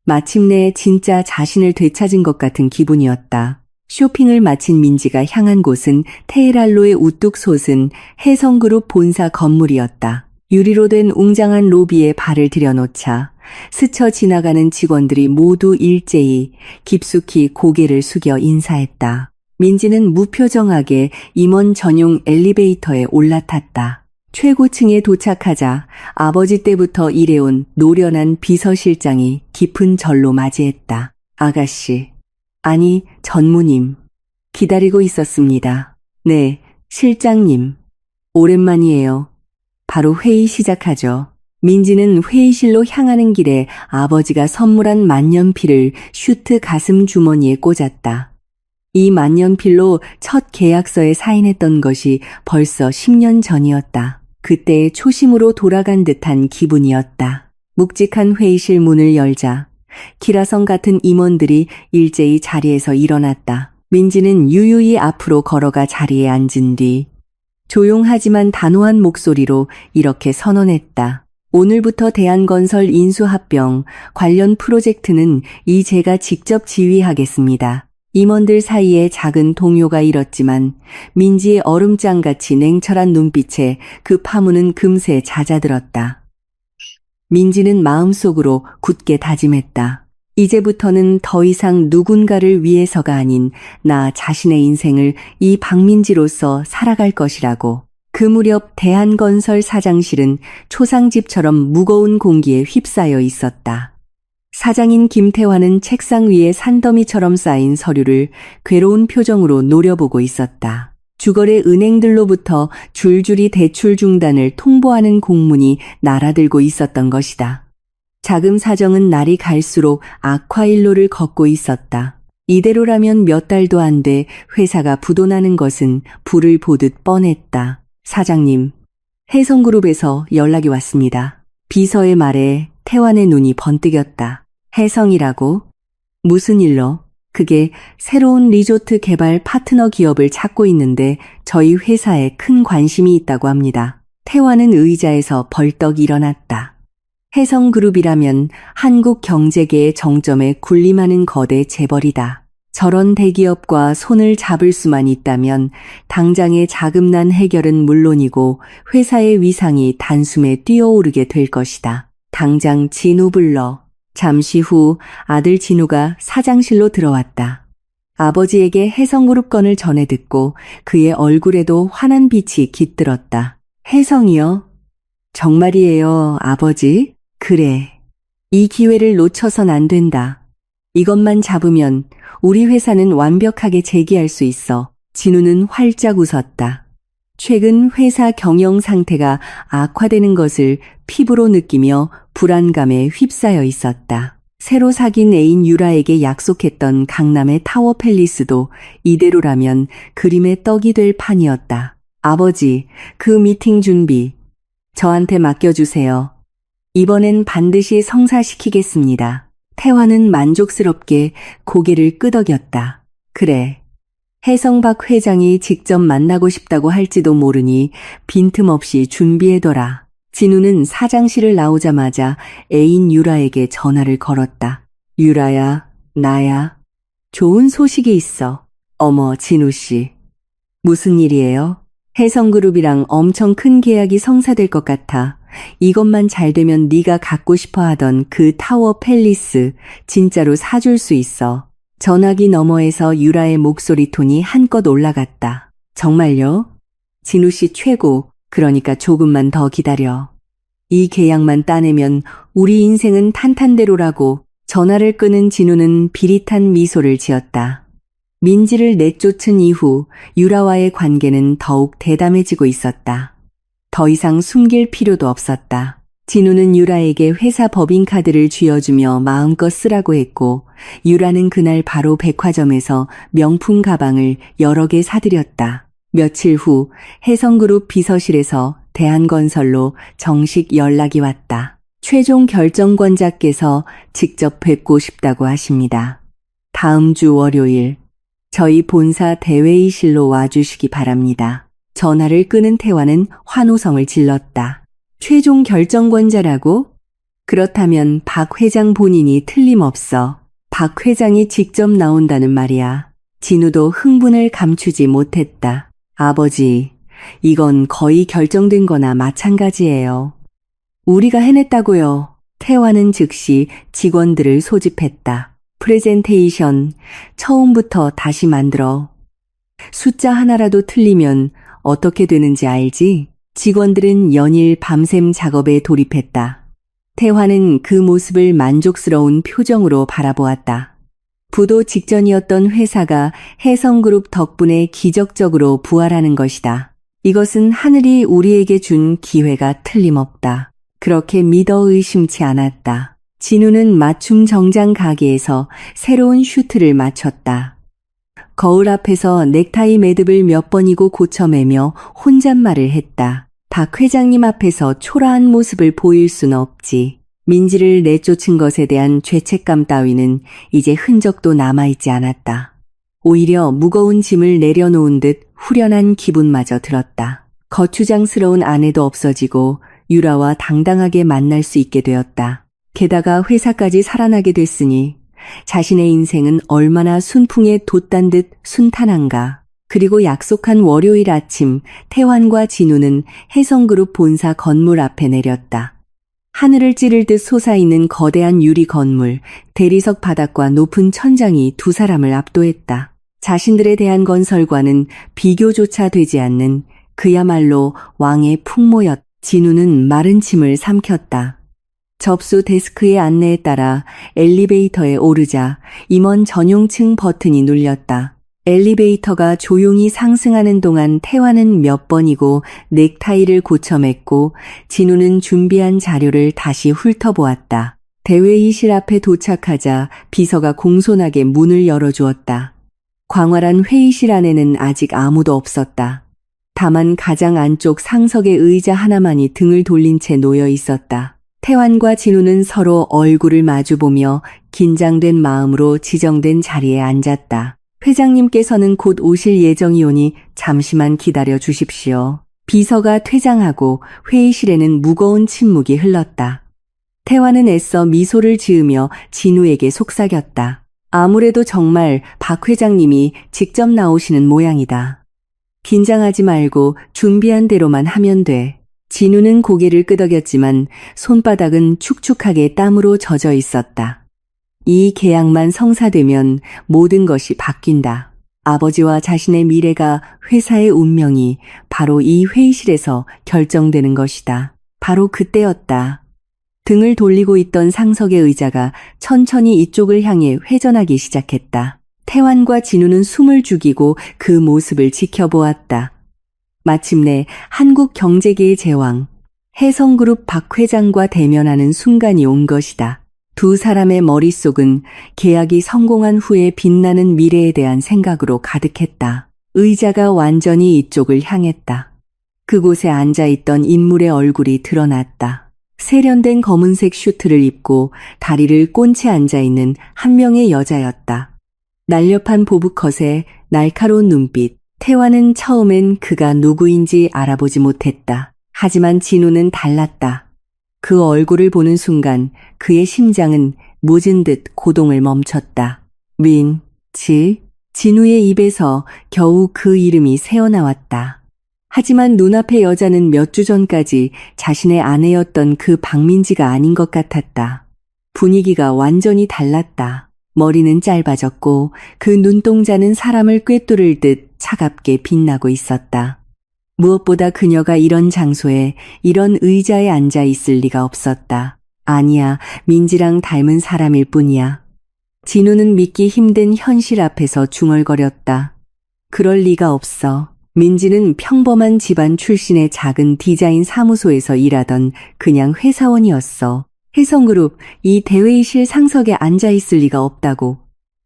마침내 진짜 자신을 되찾은 것 같은 기분이었다. 쇼핑을 마친 민지가 향한 곳은 테헤랄로에 우뚝 솟은 해성그룹 본사 건물이었다. 유리로 된 웅장한 로비에 발을 들여놓자 스쳐 지나가는 직원들이 모두 일제히 깊숙이 고개를 숙여 인사했다. 민지는 무표정하게 임원 전용 엘리베이터에 올라탔다. 최고층에 도착하자 아버지 때부터 일해온 노련한 비서실장이 깊은 절로 맞이했다. 아가씨, 아니 전무님, 기다리고 있었습니다. 네, 실장님. 오랜만이에요. 바로 회의 시작하죠. 민지는 회의실로 향하는 길에 아버지가 선물한 만년필을 슈트 가슴 주머니에 꽂았다. 이 만년필로 첫 계약서에 사인했던 것이 벌써 10년 전이었다. 그때의 초심으로 돌아간 듯한 기분이었다. 묵직한 회의실 문을 열자 기라성 같은 임원들이 일제히 자리에서 일어났다. 민지는 유유히 앞으로 걸어가 자리에 앉은 뒤 조용하지만 단호한 목소리로 이렇게 선언했다. 오늘부터 대한건설 인수합병 관련 프로젝트는 제가 직접 지휘하겠습니다. 임원들 사이에 작은 동요가 일었지만 민지의 얼음장같이 냉철한 눈빛에 그 파문은 금세 잦아들었다. 민지는 마음속으로 굳게 다짐했다. 이제부터는 더 이상 누군가를 위해서가 아닌 나 자신의 인생을 이 박민지로서 살아갈 것이라고. 그 무렵 대한건설 사장실은 초상집처럼 무거운 공기에 휩싸여 있었다. 사장인 김태환은 책상 위에 산더미처럼 쌓인 서류를 괴로운 표정으로 노려보고 있었다. 주거래 은행들로부터 줄줄이 대출 중단을 통보하는 공문이 날아들고 있었던 것이다. 자금 사정은 날이 갈수록 악화일로를 걷고 있었다. 이대로라면 몇 달도 안 돼 회사가 부도나는 것은 불을 보듯 뻔했다. 사장님, 혜성그룹에서 연락이 왔습니다. 비서의 말에 태환의 눈이 번뜩였다. 혜성이라고? 무슨 일로? 그게 새로운 리조트 개발 파트너 기업을 찾고 있는데 저희 회사에 큰 관심이 있다고 합니다. 태환은 의자에서 벌떡 일어났다. 혜성그룹이라면 한국 경제계의 정점에 군림하는 거대 재벌이다. 저런 대기업과 손을 잡을 수만 있다면 당장의 자금난 해결은 물론이고 회사의 위상이 단숨에 뛰어오르게 될 것이다. 당장 진우 불러. 잠시 후 아들 진우가 사장실로 들어왔다. 아버지에게 혜성그룹 건을 전해 듣고 그의 얼굴에도 환한 빛이 깃들었다. 혜성이요? 정말이에요, 아버지? 그래. 이 기회를 놓쳐선 안 된다. 이것만 잡으면 우리 회사는 완벽하게 재기할 수 있어. 진우는 활짝 웃었다. 최근 회사 경영 상태가 악화되는 것을 피부로 느끼며 불안감에 휩싸여 있었다. 새로 사귄 애인 유라에게 약속했던 강남의 타워 팰리스도 이대로라면 그림의 떡이 될 판이었다. 아버지, 그 미팅 준비 저한테 맡겨주세요. 이번엔 반드시 성사시키겠습니다. 태환은 만족스럽게 고개를 끄덕였다. 그래. 혜성박 회장이 직접 만나고 싶다고 할지도 모르니 빈틈없이 준비해둬라. 진우는 사장실을 나오자마자 애인 유라에게 전화를 걸었다. 유라야, 나야. 좋은 소식이 있어. 어머, 진우씨. 무슨 일이에요? 혜성그룹이랑 엄청 큰 계약이 성사될 것 같아. 이것만 잘 되면 네가 갖고 싶어 하던 그 타워 팰리스 진짜로 사줄 수 있어. 전화기 너머에서 유라의 목소리 톤이 한껏 올라갔다. 정말요? 진우씨 최고. 그러니까 조금만 더 기다려. 이 계약만 따내면 우리 인생은 탄탄대로라고. 전화를 끄는 진우는 비릿한 미소를 지었다. 민지를 내쫓은 이후 유라와의 관계는 더욱 대담해지고 있었다. 더 이상 숨길 필요도 없었다. 진우는 유라에게 회사 법인카드를 쥐어주며 마음껏 쓰라고 했고 유라는 그날 바로 백화점에서 명품 가방을 여러 개 사들였다. 며칠 후 혜성그룹 비서실에서 대한건설로 정식 연락이 왔다. 최종 결정권자께서 직접 뵙고 싶다고 하십니다. 다음 주 월요일 저희 본사 대회의실로 와주시기 바랍니다. 전화를 끄는 태환은 환호성을 질렀다. 최종 결정권자라고? 그렇다면 박 회장 본인이 틀림없어. 박 회장이 직접 나온다는 말이야. 진우도 흥분을 감추지 못했다. 아버지, 이건 거의 결정된 거나 마찬가지예요. 우리가 해냈다고요. 태환은 즉시 직원들을 소집했다. 프레젠테이션 처음부터 다시 만들어. 숫자 하나라도 틀리면 어떻게 되는지 알지? 직원들은 연일 밤샘 작업에 돌입했다. 태환은 그 모습을 만족스러운 표정으로 바라보았다. 부도 직전이었던 회사가 혜성그룹 덕분에 기적적으로 부활하는 것이다. 이것은 하늘이 우리에게 준 기회가 틀림없다. 그렇게 믿어 의심치 않았다. 진우는 맞춤 정장 가게에서 새로운 슈트를 맞췄다. 거울 앞에서 넥타이 매듭을 몇 번이고 고쳐매며 혼잣말을 했다. 박 회장님 앞에서 초라한 모습을 보일 수는 없지. 민지를 내쫓은 것에 대한 죄책감 따위는 이제 흔적도 남아있지 않았다. 오히려 무거운 짐을 내려놓은 듯 후련한 기분마저 들었다. 거추장스러운 아내도 없어지고 유라와 당당하게 만날 수 있게 되었다. 게다가 회사까지 살아나게 됐으니 자신의 인생은 얼마나 순풍에 돛단 듯 순탄한가. 그리고 약속한 월요일 아침 태환과 진우는 혜성그룹 본사 건물 앞에 내렸다. 하늘을 찌를 듯 솟아있는 거대한 유리 건물, 대리석 바닥과 높은 천장이 두 사람을 압도했다. 자신들에 대한 건설과는 비교조차 되지 않는 그야말로 왕의 풍모였다. 진우는 마른 침을 삼켰다. 접수 데스크의 안내에 따라 엘리베이터에 오르자 임원 전용층 버튼이 눌렸다. 엘리베이터가 조용히 상승하는 동안 태환은 몇 번이고 넥타이를 고쳐 맸고 진우는 준비한 자료를 다시 훑어보았다. 대회의실 앞에 도착하자 비서가 공손하게 문을 열어주었다. 광활한 회의실 안에는 아직 아무도 없었다. 다만 가장 안쪽 상석의 의자 하나만이 등을 돌린 채 놓여 있었다. 태환과 진우는 서로 얼굴을 마주보며 긴장된 마음으로 지정된 자리에 앉았다. 회장님께서는 곧 오실 예정이오니 잠시만 기다려 주십시오. 비서가 퇴장하고 회의실에는 무거운 침묵이 흘렀다. 태환은 애써 미소를 지으며 진우에게 속삭였다. 아무래도 정말 박 회장님이 직접 나오시는 모양이다. 긴장하지 말고 준비한 대로만 하면 돼. 진우는 고개를 끄덕였지만 손바닥은 축축하게 땀으로 젖어 있었다. 이 계약만 성사되면 모든 것이 바뀐다. 아버지와 자신의 미래가 회사의 운명이 바로 이 회의실에서 결정되는 것이다. 바로 그때였다. 등을 돌리고 있던 상석의 의자가 천천히 이쪽을 향해 회전하기 시작했다. 태환과 진우는 숨을 죽이고 그 모습을 지켜보았다. 마침내 한국 경제계의 제왕, 혜성그룹 박 회장과 대면하는 순간이 온 것이다. 두 사람의 머릿속은 계약이 성공한 후에 빛나는 미래에 대한 생각으로 가득했다. 의자가 완전히 이쪽을 향했다. 그곳에 앉아있던 인물의 얼굴이 드러났다. 세련된 검은색 슈트를 입고 다리를 꼰채 앉아있는 한 명의 여자였다. 날렵한 보브컷에 날카로운 눈빛. 태환은 처음엔 그가 누구인지 알아보지 못했다. 하지만 진우는 달랐다. 그 얼굴을 보는 순간 그의 심장은 멎은 듯 고동을 멈췄다. 진우의 입에서 겨우 그 이름이 새어나왔다. 하지만 눈앞의 여자는 몇 주 전까지 자신의 아내였던 그 박민지가 아닌 것 같았다. 분위기가 완전히 달랐다. 머리는 짧아졌고 그 눈동자는 사람을 꿰뚫을 듯 차갑게 빛나고 있었다. 무엇보다 그녀가 이런 장소에 이런 의자에 앉아 있을 리가 없었다. 아니야, 민지랑 닮은 사람일 뿐이야. 진우는 믿기 힘든 현실 앞에서 중얼거렸다. 그럴 리가 없어. 민지는 평범한 집안 출신의 작은 디자인 사무소에서 일하던 그냥 회사원이었어. 혜성그룹 이 대회의실 상석에 앉아 있을 리가 없다고.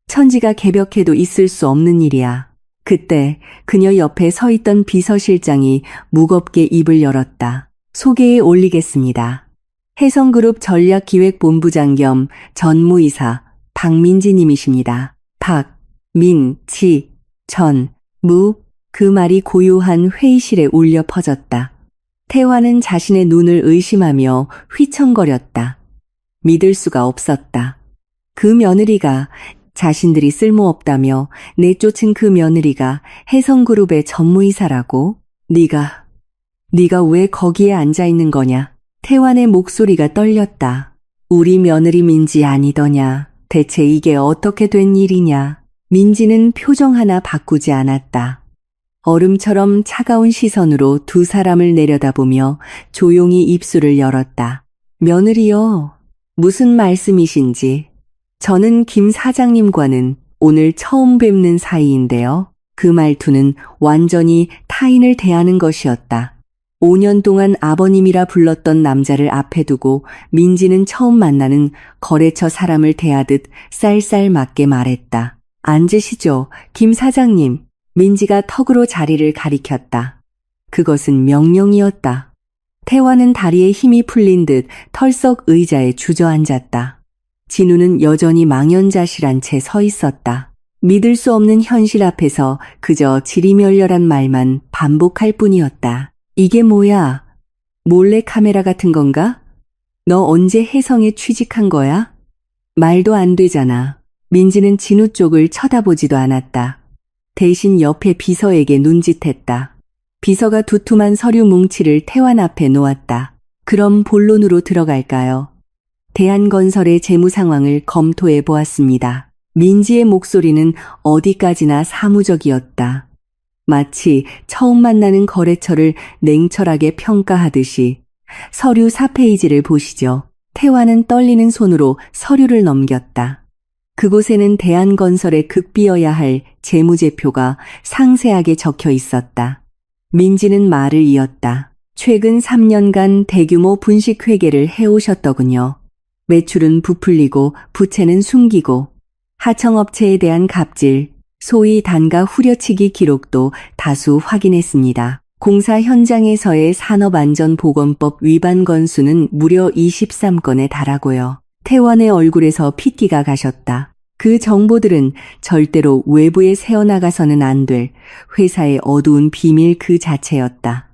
천지가 개벽해도 있을 수 없는 일이야. 그때 그녀 옆에 서 있던 비서실장이 무겁게 입을 열었다. 소개에 올리겠습니다. 혜성그룹 전략기획본부장 겸 전무이사 박민지님이십니다. 그 말이 고요한 회의실에 울려 퍼졌다. 태환은 자신의 눈을 의심하며 휘청거렸다. 믿을 수가 없었다. 그 며느리가 자신들이 쓸모없다며 내쫓은 그 며느리가 혜성그룹의 전무이사라고? 네가 왜 거기에 앉아 있는 거냐? 태환의 목소리가 떨렸다. 우리 며느리 민지 아니더냐? 대체 이게 어떻게 된 일이냐? 민지는 표정 하나 바꾸지 않았다. 얼음처럼 차가운 시선으로 두 사람을 내려다보며 조용히 입술을 열었다. 며느리요. 무슨 말씀이신지. 저는 김 사장님과는 오늘 처음 뵙는 사이인데요. 그 말투는 완전히 타인을 대하는 것이었다. 5년 동안 아버님이라 불렀던 남자를 앞에 두고 민지는 처음 만나는 거래처 사람을 대하듯 쌀쌀맞게 말했다. 앉으시죠, 김 사장님. 민지가 턱으로 자리를 가리켰다. 그것은 명령이었다. 태환은 다리에 힘이 풀린 듯 털썩 의자에 주저앉았다. 진우는 여전히 망연자실한 채 서 있었다. 믿을 수 없는 현실 앞에서 그저 지리멸렬한 말만 반복할 뿐이었다. 이게 뭐야? 몰래 카메라 같은 건가? 너 언제 혜성에 취직한 거야? 말도 안 되잖아. 민지는 진우 쪽을 쳐다보지도 않았다. 대신 옆에 비서에게 눈짓했다. 비서가 두툼한 서류 뭉치를 태환 앞에 놓았다. 그럼 본론으로 들어갈까요? 대한건설의 재무 상황을 검토해 보았습니다. 민지의 목소리는 어디까지나 사무적이었다. 마치 처음 만나는 거래처를 냉철하게 평가하듯이. 서류 4페이지를 보시죠. 태환은 떨리는 손으로 서류를 넘겼다. 그곳에는 대한건설에 극비어야 할 재무제표가 상세하게 적혀 있었다. 민지는 말을 이었다. 최근 3년간 대규모 분식회계를 해오셨더군요. 매출은 부풀리고 부채는 숨기고 하청업체에 대한 갑질, 소위 단가 후려치기 기록도 다수 확인했습니다. 공사 현장에서의 산업안전보건법 위반 건수는 무려 23건에 달하고요. 태원의 얼굴에서 피띠가 가셨다. 그 정보들은 절대로 외부에 새어나가서는 안 될 회사의 어두운 비밀 그 자체였다.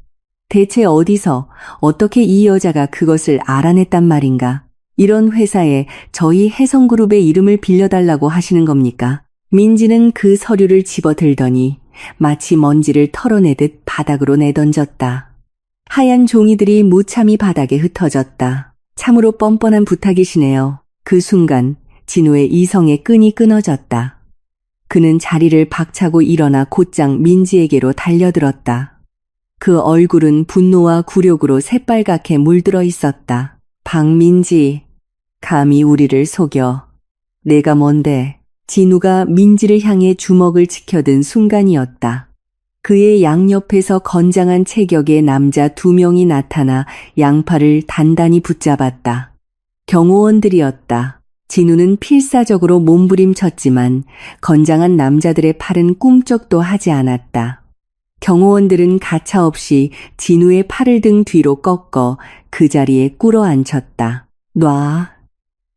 대체 어디서 어떻게 이 여자가 그것을 알아냈단 말인가? 이런 회사에 저희 혜성그룹의 이름을 빌려달라고 하시는 겁니까? 민지는 그 서류를 집어들더니 마치 먼지를 털어내듯 바닥으로 내던졌다. 하얀 종이들이 무참히 바닥에 흩어졌다. 참으로 뻔뻔한 부탁이시네요. 그 순간 진우의 이성의 끈이 끊어졌다. 그는 자리를 박차고 일어나 곧장 민지에게로 달려들었다. 그 얼굴은 분노와 굴욕으로 새빨갛게 물들어 있었다. 박민지, 감히 우리를 속여. 내가 뭔데? 진우가 민지를 향해 주먹을 지켜든 순간이었다. 그의 양옆에서 건장한 체격의 남자 2명이 나타나 양팔을 단단히 붙잡았다. 경호원들이었다. 진우는 필사적으로 몸부림쳤지만 건장한 남자들의 팔은 꿈쩍도 하지 않았다. 경호원들은 가차없이 진우의 팔을 등 뒤로 꺾어 그 자리에 꿇어앉혔다. 놔.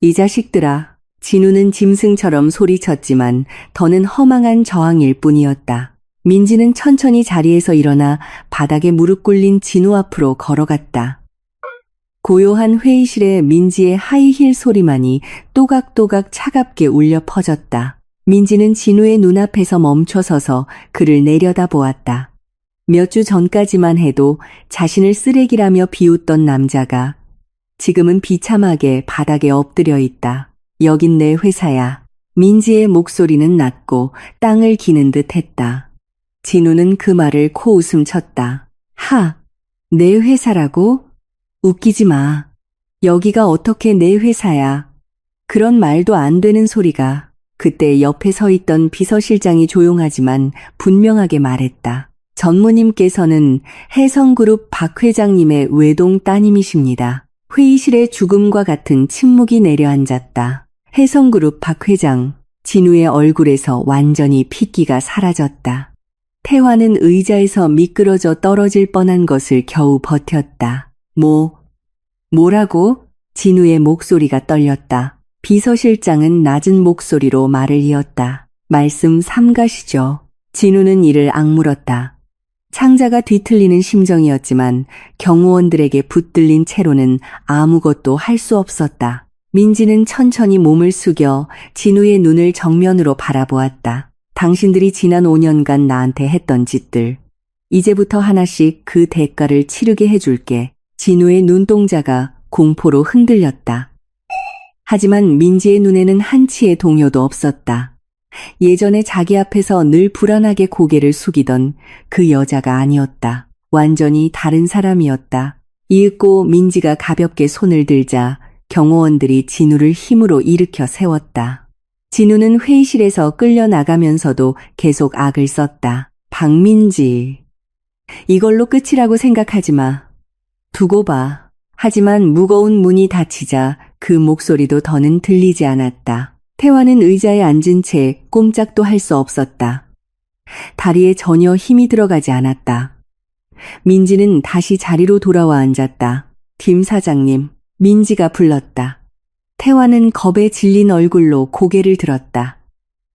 이 자식들아. 진우는 짐승처럼 소리쳤지만 더는 허망한 저항일 뿐이었다. 민지는 천천히 자리에서 일어나 바닥에 무릎 꿇린 진우 앞으로 걸어갔다. 고요한 회의실에 민지의 하이힐 소리만이 또각또각 차갑게 울려 퍼졌다. 민지는 진우의 눈앞에서 멈춰서서 그를 내려다보았다. 몇 주 전까지만 해도 자신을 쓰레기라며 비웃던 남자가 지금은 비참하게 바닥에 엎드려 있다. 여긴 내 회사야. 민지의 목소리는 낮고 땅을 기는 듯 했다. 진우는 그 말을 코웃음 쳤다. 하, 내 회사라고? 웃기지 마. 여기가 어떻게 내 회사야. 그런 말도 안 되는 소리가. 그때 옆에 서 있던 비서실장이 조용하지만 분명하게 말했다. 전무님께서는 혜성그룹 박 회장님의 외동 따님이십니다. 회의실에 죽음과 같은 침묵이 내려앉았다. 혜성그룹 박 회장, 진우의 얼굴에서 완전히 핏기가 사라졌다. 태환은 의자에서 미끄러져 떨어질 뻔한 것을 겨우 버텼다. 뭐라고? 진우의 목소리가 떨렸다. 비서실장은 낮은 목소리로 말을 이었다. 말씀 삼가시죠. 진우는 이를 악물었다. 창자가 뒤틀리는 심정이었지만 경호원들에게 붙들린 채로는 아무것도 할 수 없었다. 민지는 천천히 몸을 숙여 진우의 눈을 정면으로 바라보았다. 당신들이 지난 5년간 나한테 했던 짓들. 이제부터 하나씩 그 대가를 치르게 해줄게. 진우의 눈동자가 공포로 흔들렸다. 하지만 민지의 눈에는 한치의 동요도 없었다. 예전에 자기 앞에서 늘 불안하게 고개를 숙이던 그 여자가 아니었다. 완전히 다른 사람이었다. 이윽고 민지가 가볍게 손을 들자 경호원들이 진우를 힘으로 일으켜 세웠다. 진우는 회의실에서 끌려나가면서도 계속 악을 썼다. 박민지. 이걸로 끝이라고 생각하지 마. 두고 봐. 하지만 무거운 문이 닫히자 그 목소리도 더는 들리지 않았다. 태환은 의자에 앉은 채 꼼짝도 할 수 없었다. 다리에 전혀 힘이 들어가지 않았다. 민지는 다시 자리로 돌아와 앉았다. 김 사장님, 민지가 불렀다. 태환은 겁에 질린 얼굴로 고개를 들었다.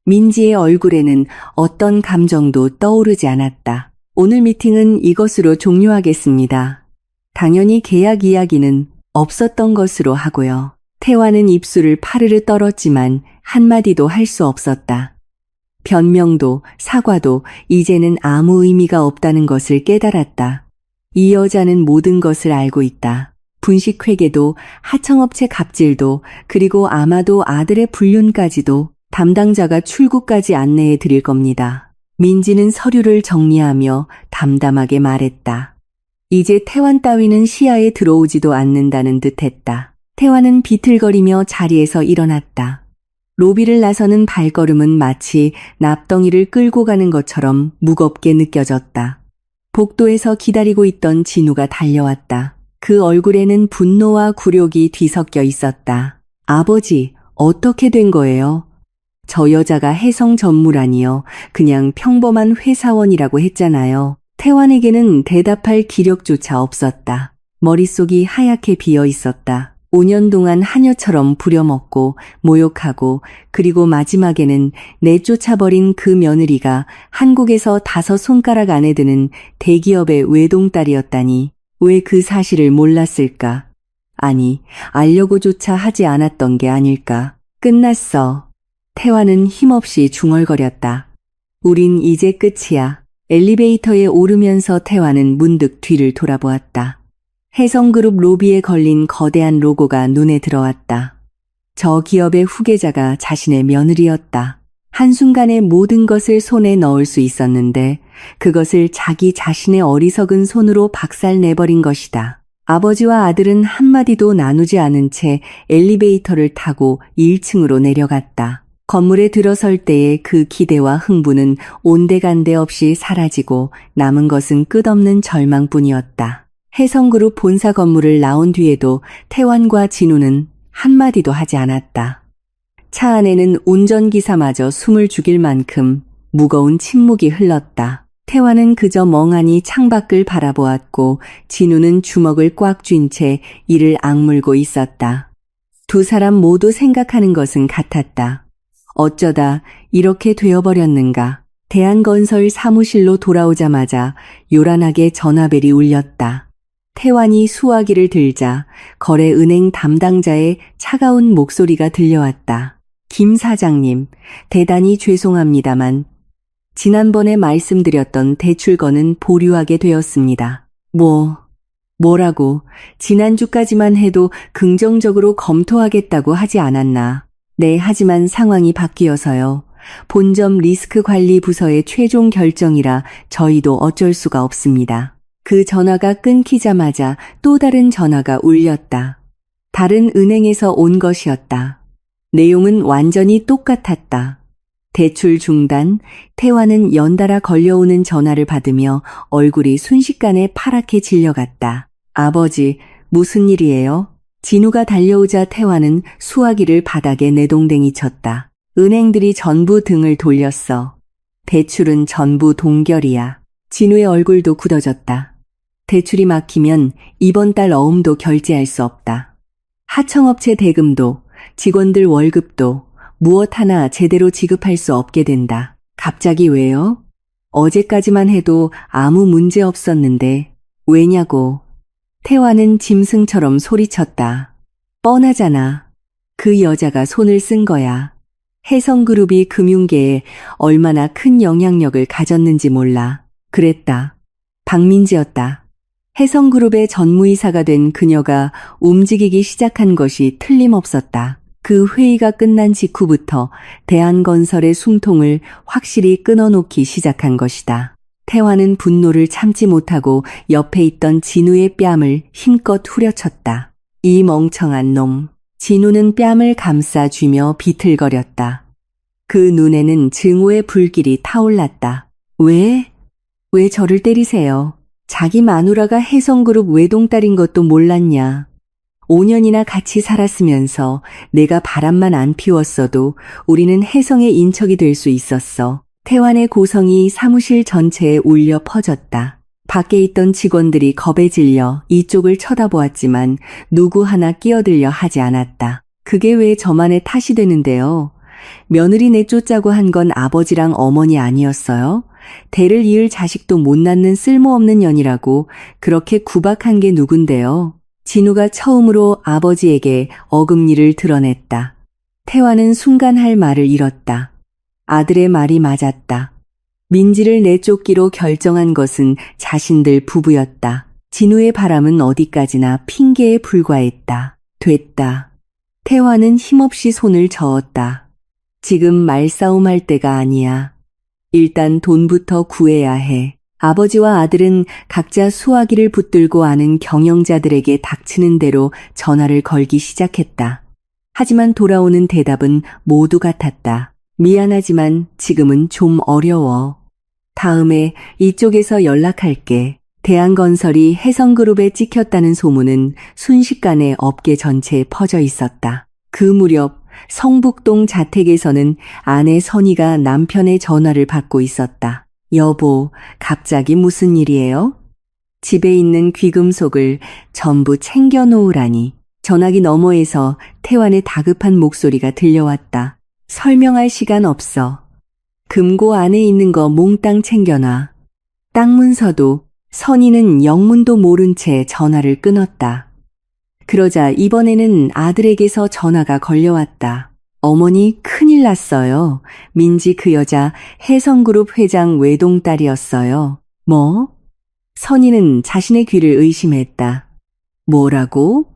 민지의 얼굴에는 어떤 감정도 떠오르지 않았다. 오늘 미팅은 이것으로 종료하겠습니다. 당연히 계약 이야기는 없었던 것으로 하고요. 태화는 입술을 파르르 떨었지만 한마디도 할 수 없었다. 변명도 사과도 이제는 아무 의미가 없다는 것을 깨달았다. 이 여자는 모든 것을 알고 있다. 분식회계도 하청업체 갑질도 그리고 아마도 아들의 불륜까지도 담당자가 출구까지 안내해 드릴 겁니다. 민지는 서류를 정리하며 담담하게 말했다. 이제 태환 따위는 시야에 들어오지도 않는다는 듯했다. 태환은 비틀거리며 자리에서 일어났다. 로비를 나서는 발걸음은 마치 납덩이를 끌고 가는 것처럼 무겁게 느껴졌다. 복도에서 기다리고 있던 진우가 달려왔다. 그 얼굴에는 분노와 굴욕이 뒤섞여 있었다. 아버지, 어떻게 된 거예요? 저 여자가 혜성 전무라니요. 그냥 평범한 회사원이라고 했잖아요. 태환에게는 대답할 기력조차 없었다. 머릿속이 하얗게 비어 있었다. 5년 동안 하녀처럼 부려먹고 모욕하고 그리고 마지막에는 내쫓아버린 그 며느리가 한국에서 5손가락 안에 드는 대기업의 외동딸이었다니 왜 그 사실을 몰랐을까? 아니, 알려고조차 하지 않았던 게 아닐까? 끝났어. 태환은 힘없이 중얼거렸다. 우린 이제 끝이야. 엘리베이터에 오르면서 태환은 문득 뒤를 돌아보았다. 혜성그룹 로비에 걸린 거대한 로고가 눈에 들어왔다. 저 기업의 후계자가 자신의 며느리였다. 한순간에 모든 것을 손에 넣을 수 있었는데 그것을 자기 자신의 어리석은 손으로 박살내버린 것이다. 아버지와 아들은 한마디도 나누지 않은 채 엘리베이터를 타고 1층으로 내려갔다. 건물에 들어설 때의 그 기대와 흥분은 온데간데 없이 사라지고 남은 것은 끝없는 절망뿐이었다. 혜성그룹 본사 건물을 나온 뒤에도 태환과 진우는 한마디도 하지 않았다. 차 안에는 운전기사마저 숨을 죽일 만큼 무거운 침묵이 흘렀다. 태환은 그저 멍하니 창밖을 바라보았고 진우는 주먹을 꽉 쥔 채 이를 악물고 있었다. 두 사람 모두 생각하는 것은 같았다. 어쩌다 이렇게 되어버렸는가. 대한건설 사무실로 돌아오자마자 요란하게 전화벨이 울렸다. 태환이 수화기를 들자 거래은행 담당자의 차가운 목소리가 들려왔다. 김 사장님, 대단히 죄송합니다만 지난번에 말씀드렸던 대출건은 보류하게 되었습니다. 뭐라고? 지난주까지만 해도 긍정적으로 검토하겠다고 하지 않았나? 네, 하지만 상황이 바뀌어서요. 본점 리스크 관리 부서의 최종 결정이라 저희도 어쩔 수가 없습니다. 그 전화가 끊기자마자 또 다른 전화가 울렸다. 다른 은행에서 온 것이었다. 내용은 완전히 똑같았다. 대출 중단, 태환은 연달아 걸려오는 전화를 받으며 얼굴이 순식간에 파랗게 질려갔다. 아버지, 무슨 일이에요? 진우가 달려오자 태환은 수화기를 바닥에 내동댕이 쳤다. 은행들이 전부 등을 돌렸어. 대출은 전부 동결이야. 진우의 얼굴도 굳어졌다. 대출이 막히면 이번 달 어음도 결제할 수 없다. 하청업체 대금도 직원들 월급도 무엇 하나 제대로 지급할 수 없게 된다. 갑자기 왜요? 어제까지만 해도 아무 문제 없었는데 왜냐고. 태환은 짐승처럼 소리쳤다. 뻔하잖아. 그 여자가 손을 쓴 거야. 혜성그룹이 금융계에 얼마나 큰 영향력을 가졌는지 몰라. 그랬다. 박민지였다. 혜성그룹의 전무이사가 된 그녀가 움직이기 시작한 것이 틀림없었다. 그 회의가 끝난 직후부터 대한건설의 숨통을 확실히 끊어놓기 시작한 것이다. 태환은 분노를 참지 못하고 옆에 있던 진우의 뺨을 힘껏 후려쳤다. 이 멍청한 놈. 진우는 뺨을 감싸쥐며 비틀거렸다. 그 눈에는 증오의 불길이 타올랐다. 왜 저를 때리세요? 자기 마누라가 혜성그룹 외동딸인 것도 몰랐냐. 5년이나 같이 살았으면서 내가 바람만 안 피웠어도 우리는 혜성의 인척이 될 수 있었어. 태환의 고성이 사무실 전체에 울려 퍼졌다. 밖에 있던 직원들이 겁에 질려 이쪽을 쳐다보았지만 누구 하나 끼어들려 하지 않았다. 그게 왜 저만의 탓이 되는데요? 며느리 내쫓자고 한 건 아버지랑 어머니 아니었어요? 대를 이을 자식도 못 낳는 쓸모없는 년이라고 그렇게 구박한 게 누군데요. 진우가 처음으로 아버지에게 어금니를 드러냈다. 태화는 순간 할 말을 잃었다. 아들의 말이 맞았다. 민지를 내쫓기로 결정한 것은 자신들 부부였다. 진우의 바람은 어디까지나 핑계에 불과했다. 됐다. 태화는 힘없이 손을 저었다. 지금 말싸움할 때가 아니야. 일단 돈부터 구해야 해. 아버지와 아들은 각자 수화기를 붙들고 아는 경영자들에게 닥치는 대로 전화를 걸기 시작했다. 하지만 돌아오는 대답은 모두 같았다. 미안하지만 지금은 좀 어려워. 다음에 이쪽에서 연락할게. 대한건설이 해성그룹에 찍혔다는 소문은 순식간에 업계 전체에 퍼져 있었다. 그 무렵 성북동 자택에서는 아내 선희가 남편의 전화를 받고 있었다. 여보, 갑자기 무슨 일이에요? 집에 있는 귀금속을 전부 챙겨 놓으라니. 전화기 너머에서 태환의 다급한 목소리가 들려왔다. 설명할 시간 없어. 금고 안에 있는 거 몽땅 챙겨놔. 땅 문서도. 선희는 영문도 모른 채 전화를 끊었다. 그러자 이번에는 아들에게서 전화가 걸려왔다. 어머니, 큰일 났어요. 민지 그 여자 해성그룹 회장 외동딸이었어요. 뭐? 선희는 자신의 귀를 의심했다. 뭐라고?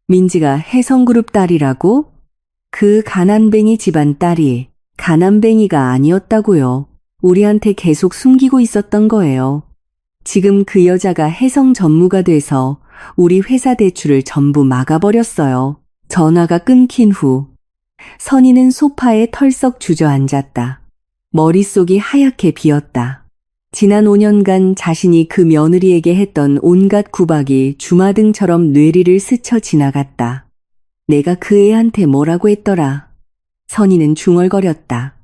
민지가 해성그룹 딸이라고? 그 가난뱅이 집안 딸이 가난뱅이가 아니었다고요. 우리한테 계속 숨기고 있었던 거예요. 지금 그 여자가 해성 전무가 돼서 우리 회사 대출을 전부 막아버렸어요. 전화가 끊긴 후 선희는 소파에 털썩 주저앉았다. 머릿속이 하얗게 비었다. 지난 5년간 자신이 그 며느리에게 했던 온갖 구박이 주마등처럼 뇌리를 스쳐 지나갔다. 내가 그 애한테 뭐라고 했더라. 선희는 중얼거렸다.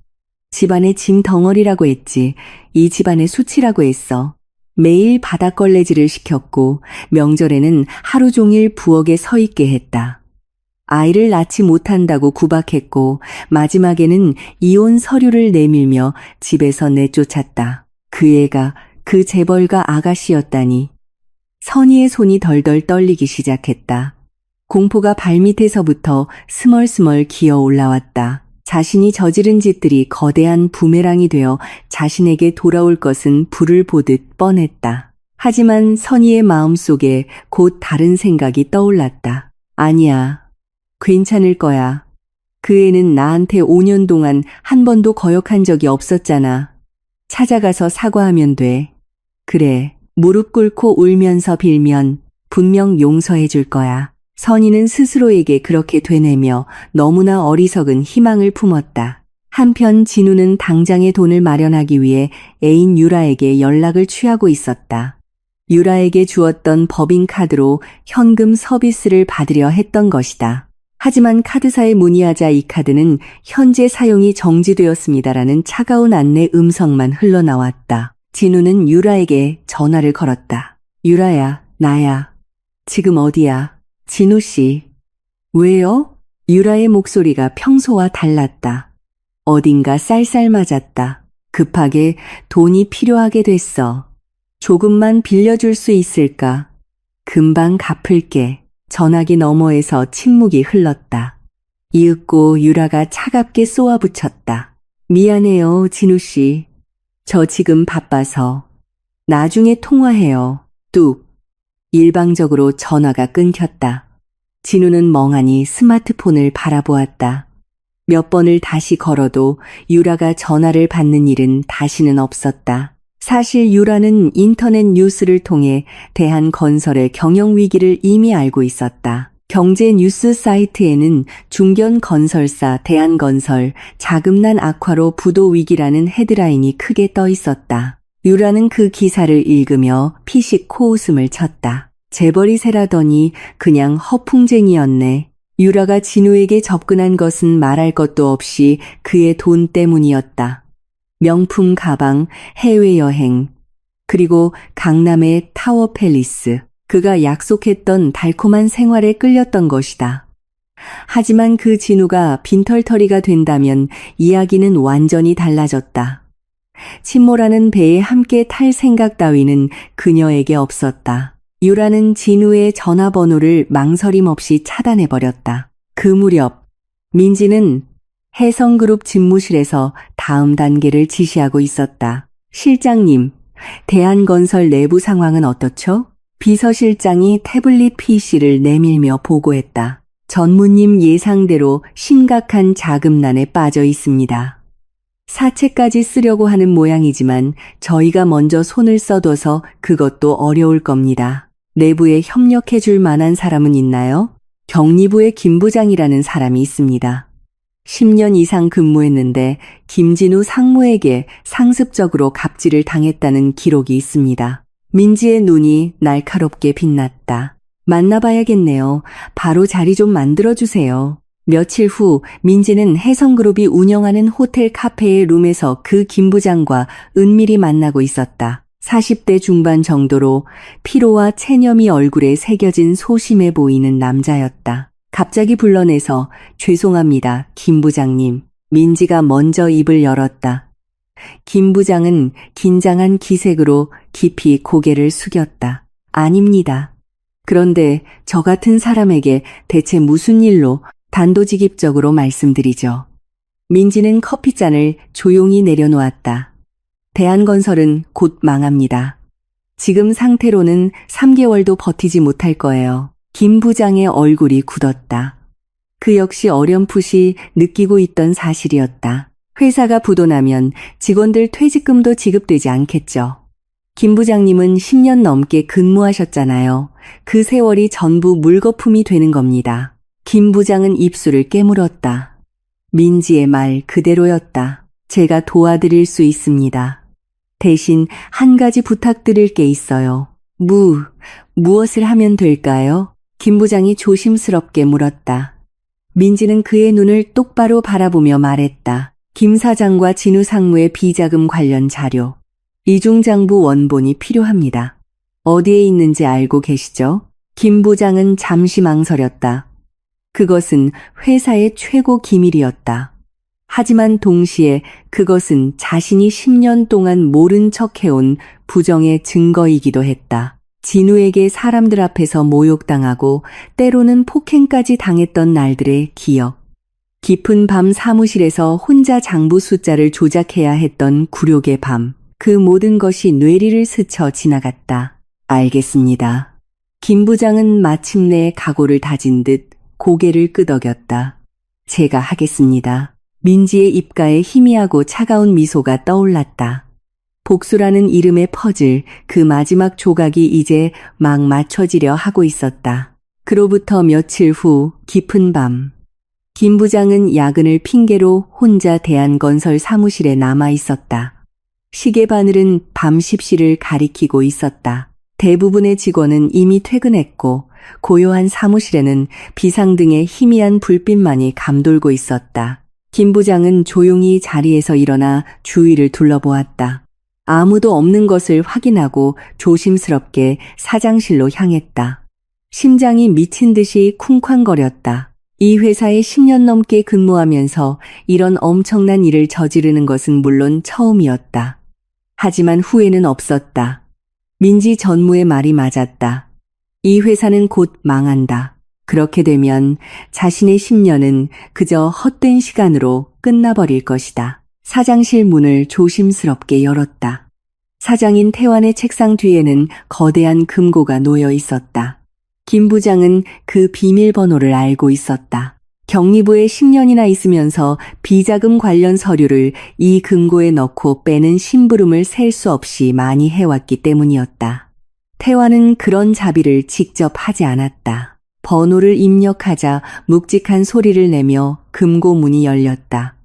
집안의 짐 덩어리라고 했지. 이 집안의 수치라고 했어. 매일 바닥걸레질을 시켰고 명절에는 하루 종일 부엌에 서 있게 했다. 아이를 낳지 못한다고 구박했고 마지막에는 이혼 서류를 내밀며 집에서 내쫓았다. 그 애가 그 재벌가 아가씨였다니. 선희의 손이 덜덜 떨리기 시작했다. 공포가 발밑에서부터 스멀스멀 기어 올라왔다. 자신이 저지른 짓들이 거대한 부메랑이 되어 자신에게 돌아올 것은 불을 보듯 뻔했다. 하지만 선희의 마음속에 곧 다른 생각이 떠올랐다. 아니야. 괜찮을 거야. 그 애는 나한테 5년 동안 한 번도 거역한 적이 없었잖아. 찾아가서 사과하면 돼. 그래, 무릎 꿇고 울면서 빌면 분명 용서해 줄 거야. 선희는 스스로에게 그렇게 되뇌며 너무나 어리석은 희망을 품었다. 한편 진우는 당장의 돈을 마련하기 위해 애인 유라에게 연락을 취하고 있었다. 유라에게 주었던 법인카드로 현금 서비스를 받으려 했던 것이다. 하지만 카드사에 문의하자 이 카드는 현재 사용이 정지되었습니다라는 차가운 안내 음성만 흘러나왔다. 진우는 유라에게 전화를 걸었다. 유라야, 나야. 지금 어디야? 진우 씨. 왜요? 유라의 목소리가 평소와 달랐다. 어딘가 쌀쌀맞았다. 급하게 돈이 필요하게 됐어. 조금만 빌려줄 수 있을까? 금방 갚을게. 전화기 너머에서 침묵이 흘렀다. 이윽고 유라가 차갑게 쏘아붙였다. 미안해요, 진우 씨. 저 지금 바빠서. 나중에 통화해요. 뚝. 일방적으로 전화가 끊겼다. 진우는 멍하니 스마트폰을 바라보았다. 몇 번을 다시 걸어도 유라가 전화를 받는 일은 다시는 없었다. 사실 유라는 인터넷 뉴스를 통해 대한건설의 경영위기를 이미 알고 있었다. 경제 뉴스 사이트에는 중견건설사 대한건설 자금난 악화로 부도위기라는 헤드라인이 크게 떠 있었다. 유라는 그 기사를 읽으며 피식 코웃음을 쳤다. 재벌이 세라더니 그냥 허풍쟁이였네. 유라가 진우에게 접근한 것은 말할 것도 없이 그의 돈 때문이었다. 명품 가방, 해외여행, 그리고 강남의 타워 팰리스. 그가 약속했던 달콤한 생활에 끌렸던 것이다. 하지만 그 진우가 빈털터리가 된다면 이야기는 완전히 달라졌다. 침몰하는 배에 함께 탈 생각 따위는 그녀에게 없었다. 유라는 진우의 전화번호를 망설임 없이 차단해버렸다. 그 무렵 민지는 해성그룹 집무실에서 다음 단계를 지시하고 있었다. 실장님, 대한건설 내부 상황은 어떻죠? 비서실장이 태블릿 PC를 내밀며 보고했다. 전무님 예상대로 심각한 자금난에 빠져 있습니다. 사채까지 쓰려고 하는 모양이지만 저희가 먼저 손을 써둬서 그것도 어려울 겁니다. 내부에 협력해 줄 만한 사람은 있나요? 경리부에 김 부장이라는 사람이 있습니다. 10년 이상 근무했는데 김진우 상무에게 상습적으로 갑질을 당했다는 기록이 있습니다. 민지의 눈이 날카롭게 빛났다. 만나봐야겠네요. 바로 자리 좀 만들어주세요. 며칠 후 민지는 해성그룹이 운영하는 호텔 카페의 룸에서 그 김 부장과 은밀히 만나고 있었다. 40대 중반 정도로 피로와 체념이 얼굴에 새겨진 소심해 보이는 남자였다. 갑자기 불러내서 죄송합니다, 김 부장님. 민지가 먼저 입을 열었다. 김 부장은 긴장한 기색으로 깊이 고개를 숙였다. 아닙니다. 그런데 저 같은 사람에게 대체 무슨 일로 단도직입적으로 말씀드리죠. 민지는 커피잔을 조용히 내려놓았다. 대한건설은 곧 망합니다. 지금 상태로는 3개월도 버티지 못할 거예요. 김 부장의 얼굴이 굳었다. 그 역시 어렴풋이 느끼고 있던 사실이었다. 회사가 부도나면 직원들 퇴직금도 지급되지 않겠죠. 김 부장님은 10년 넘게 근무하셨잖아요. 그 세월이 전부 물거품이 되는 겁니다. 김 부장은 입술을 깨물었다. 민지의 말 그대로였다. 제가 도와드릴 수 있습니다. 대신 한 가지 부탁드릴 게 있어요. 무엇을 하면 될까요? 김 부장이 조심스럽게 물었다. 민지는 그의 눈을 똑바로 바라보며 말했다. 김 사장과 진우 상무의 비자금 관련 자료, 이중장부 원본이 필요합니다. 어디에 있는지 알고 계시죠? 김 부장은 잠시 망설였다. 그것은 회사의 최고 기밀이었다. 하지만 동시에 그것은 자신이 10년 동안 모른 척 해온 부정의 증거이기도 했다. 진우에게 사람들 앞에서 모욕당하고 때로는 폭행까지 당했던 날들의 기억. 깊은 밤 사무실에서 혼자 장부 숫자를 조작해야 했던 굴욕의 밤. 그 모든 것이 뇌리를 스쳐 지나갔다. 알겠습니다. 김 부장은 마침내 각오를 다진 듯 고개를 끄덕였다. 제가 하겠습니다. 민지의 입가에 희미하고 차가운 미소가 떠올랐다. 복수라는 이름의 퍼즐, 그 마지막 조각이 이제 막 맞춰지려 하고 있었다. 그로부터 며칠 후 깊은 밤, 김 부장은 야근을 핑계로 혼자 대한건설 사무실에 남아 있었다. 시계 바늘은 밤 10시를 가리키고 있었다. 대부분의 직원은 이미 퇴근했고 고요한 사무실에는 비상등의 희미한 불빛만이 감돌고 있었다. 김 부장은 조용히 자리에서 일어나 주위를 둘러보았다. 아무도 없는 것을 확인하고 조심스럽게 사장실로 향했다. 심장이 미친 듯이 쿵쾅거렸다. 이 회사에 10년 넘게 근무하면서 이런 엄청난 일을 저지르는 것은 물론 처음이었다. 하지만 후회는 없었다. 민지 전무의 말이 맞았다. 이 회사는 곧 망한다. 그렇게 되면 자신의 10년은 그저 헛된 시간으로 끝나버릴 것이다. 사장실 문을 조심스럽게 열었다. 사장인 태환의 책상 뒤에는 거대한 금고가 놓여 있었다. 김 부장은 그 비밀번호를 알고 있었다. 경리부에 10년이나 있으면서 비자금 관련 서류를 이 금고에 넣고 빼는 심부름을 셀 수 없이 많이 해왔기 때문이었다. 태환은 그런 자비를 직접 하지 않았다. 번호를 입력하자 묵직한 소리를 내며 금고 문이 열렸다.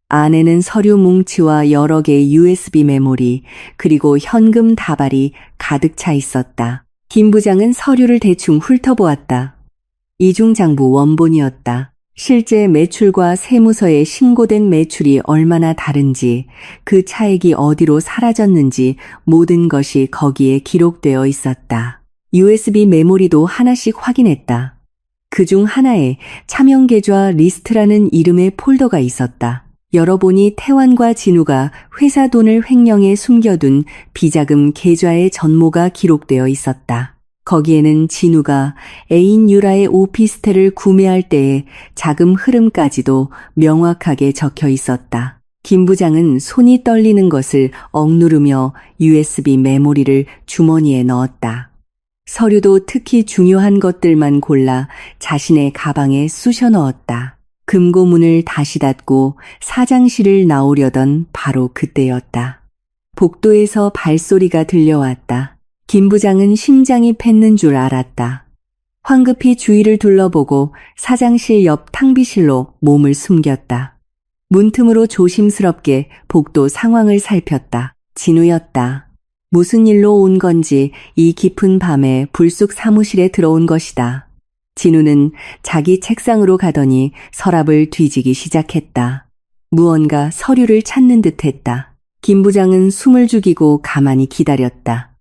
안에는 서류 뭉치와 여러 개의 USB 메모리 그리고 현금 다발이 가득 차 있었다. 김 부장은 서류를 대충 훑어보았다. 이중장부 원본이었다. 실제 매출과 세무서에 신고된 매출이 얼마나 다른지, 그 차액이 어디로 사라졌는지 모든 것이 거기에 기록되어 있었다. USB 메모리도 하나씩 확인했다. 그중 하나에 차명 계좌 리스트라는 이름의 폴더가 있었다. 열어보니 태환과 진우가 회사 돈을 횡령해 숨겨둔 비자금 계좌의 전모가 기록되어 있었다. 거기에는 진우가 애인 유라의 오피스텔을 구매할 때의 자금 흐름까지도 명확하게 적혀 있었다. 김 부장은 손이 떨리는 것을 억누르며 USB 메모리를 주머니에 넣었다. 서류도 특히 중요한 것들만 골라 자신의 가방에 쑤셔 넣었다. 금고문을 다시 닫고 사장실을 나오려던 바로 그때였다. 복도에서 발소리가 들려왔다. 김 부장은 심장이 팼는 줄 알았다. 황급히 주위를 둘러보고 사장실 옆 탕비실로 몸을 숨겼다. 문틈으로 조심스럽게 복도 상황을 살폈다. 진우였다. 무슨 일로 온 건지 이 깊은 밤에 불쑥 사무실에 들어온 것이다. 진우는 자기 책상으로 가더니 서랍을 뒤지기 시작했다. 무언가 서류를 찾는 듯했다. 김 부장은 숨을 죽이고 가만히 기다렸다.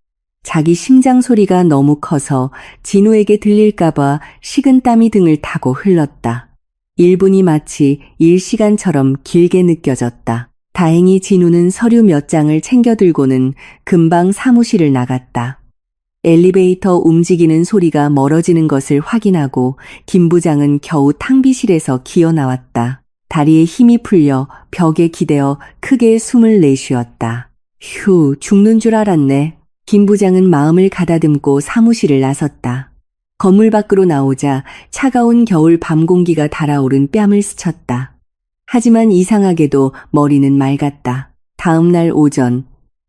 자기 심장 소리가 너무 커서 진우에게 들릴까봐 식은땀이 등을 타고 흘렀다. 1분이 마치 1시간처럼 길게 느껴졌다. 다행히 진우는 서류 몇 장을 챙겨 들고는 금방 사무실을 나갔다. 엘리베이터 움직이는 소리가 멀어지는 것을 확인하고 김 부장은 겨우 탕비실에서 기어 나왔다. 다리에 힘이 풀려 벽에 기대어 크게 숨을 내쉬었다. 휴, 죽는 줄 알았네. 김 부장은 마음을 가다듬고 사무실을 나섰다. 건물 밖으로 나오자 차가운 겨울 밤 공기가 달아오른 뺨을 스쳤다. 하지만 이상하게도 머리는 맑았다. 다음 날 오전,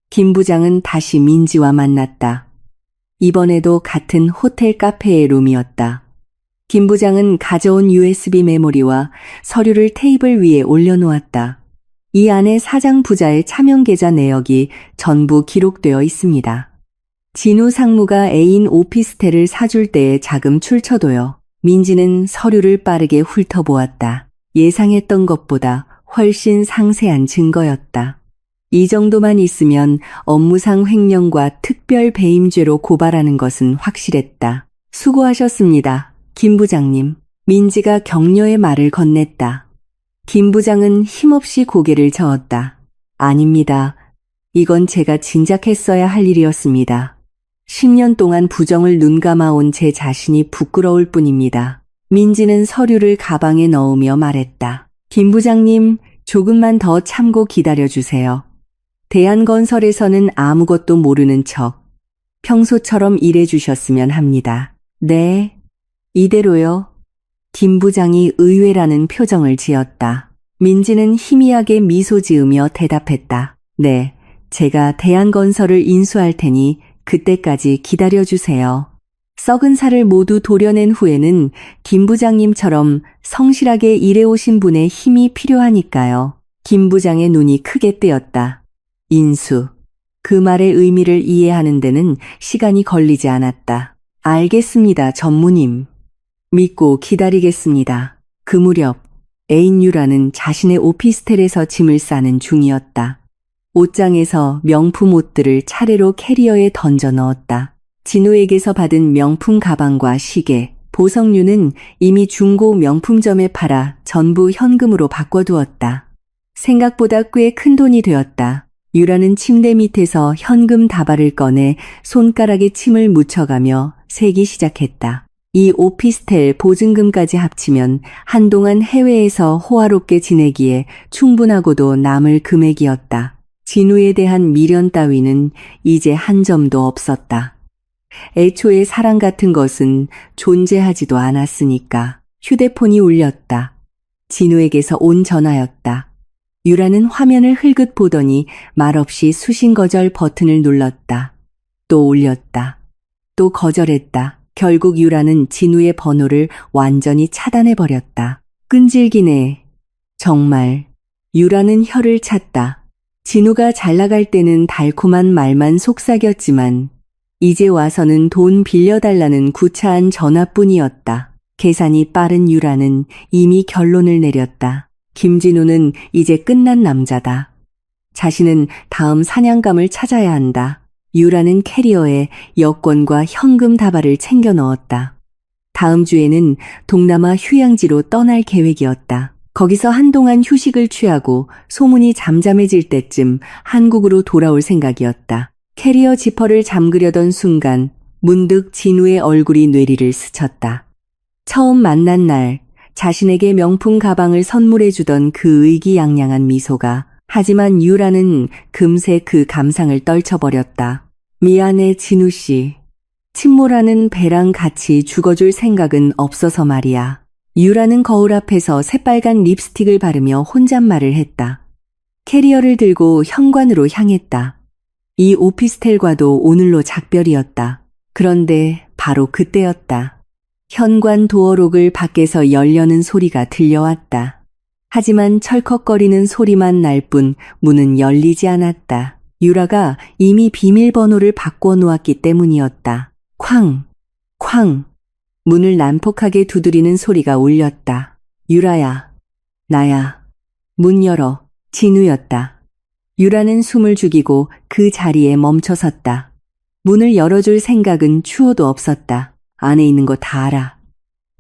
김 부장은 다시 민지와 만났다. 이번에도 같은 호텔 카페의 룸이었다. 김 부장은 가져온 USB 메모리와 서류를 테이블 위에 올려놓았다. 이 안에 사장 부자의 차명 계좌 내역이 전부 기록되어 있습니다. 진우 상무가 애인 오피스텔을 사줄 때의 자금 출처도요. 민지는 서류를 빠르게 훑어보았다. 예상했던 것보다 훨씬 상세한 증거였다. 이 정도만 있으면 업무상 횡령과 특별 배임죄로 고발하는 것은 확실했다. 수고하셨습니다, 김 부장님. 민지가 격려의 말을 건넸다. 김 부장은 힘없이 고개를 저었다. 아닙니다. 이건 제가 진작했어야 할 일이었습니다. 10년 동안 부정을 눈감아온 제 자신이 부끄러울 뿐입니다. 민지는 서류를 가방에 넣으며 말했다. 김 부장님, 조금만 더 참고 기다려주세요. 대한건설에서는 아무것도 모르는 척 평소처럼 일해주셨으면 합니다. 네, 이대로요. 김 부장이 의외라는 표정을 지었다. 민지는 희미하게 미소 지으며 대답했다. 네, 제가 대한건설을 인수할 테니 그때까지 기다려주세요. 썩은 살을 모두 도려낸 후에는 김 부장님처럼 성실하게 일해오신 분의 힘이 필요하니까요. 김 부장의 눈이 크게 뜨였다. 인수. 그 말의 의미를 이해하는 데는 시간이 걸리지 않았다. 알겠습니다, 전무님. 믿고 기다리겠습니다. 그 무렵 애인 유라는 자신의 오피스텔에서 짐을 싸는 중이었다. 옷장에서 명품 옷들을 차례로 캐리어에 던져 넣었다. 진우에게서 받은 명품 가방과 시계, 보석류는 이미 중고 명품점에 팔아 전부 현금으로 바꿔두었다. 생각보다 꽤 큰 돈이 되었다. 유라는 침대 밑에서 현금 다발을 꺼내 손가락에 침을 묻혀가며 세기 시작했다. 이 오피스텔 보증금까지 합치면 한동안 해외에서 호화롭게 지내기에 충분하고도 남을 금액이었다. 진우에 대한 미련 따위는 이제 한 점도 없었다. 애초에 사랑 같은 것은 존재하지도 않았으니까. 휴대폰이 울렸다. 진우에게서 온 전화였다. 유라는 화면을 흘끗 보더니 말없이 수신거절 버튼을 눌렀다. 또 울렸다. 또 거절했다. 결국 유라는 진우의 번호를 완전히 차단해버렸다. 끈질기네. 정말. 유라는 혀를 찼다. 진우가 잘나갈 때는 달콤한 말만 속삭였지만 이제 와서는 돈 빌려달라는 구차한 전화뿐이었다. 계산이 빠른 유라는 이미 결론을 내렸다. 김진우는 이제 끝난 남자다. 자신은 다음 사냥감을 찾아야 한다. 유라는 캐리어에 여권과 현금 다발을 챙겨 넣었다. 다음 주에는 동남아 휴양지로 떠날 계획이었다. 거기서 한동안 휴식을 취하고 소문이 잠잠해질 때쯤 한국으로 돌아올 생각이었다. 캐리어 지퍼를 잠그려던 순간 문득 진우의 얼굴이 뇌리를 스쳤다. 처음 만난 날 자신에게 명품 가방을 선물해주던 그 의기양양한 미소가, 하지만 유라는 금세 그 감상을 떨쳐버렸다. 미안해 진우 씨. 침몰하는 배랑 같이 죽어줄 생각은 없어서 말이야. 유라는 거울 앞에서 새빨간 립스틱을 바르며 혼잣말을 했다. 캐리어를 들고 현관으로 향했다. 이 오피스텔과도 오늘로 작별이었다. 그런데 바로 그때였다. 현관 도어록을 밖에서 열려는 소리가 들려왔다. 하지만 철컥거리는 소리만 날 뿐 문은 열리지 않았다. 유라가 이미 비밀번호를 바꿔 놓았기 때문이었다. 쾅! 쾅! 문을 난폭하게 두드리는 소리가 울렸다. 유라야. 나야. 문 열어. 진우였다. 유라는 숨을 죽이고 그 자리에 멈춰섰다. 문을 열어줄 생각은 추호도 없었다. 안에 있는 거 다 알아.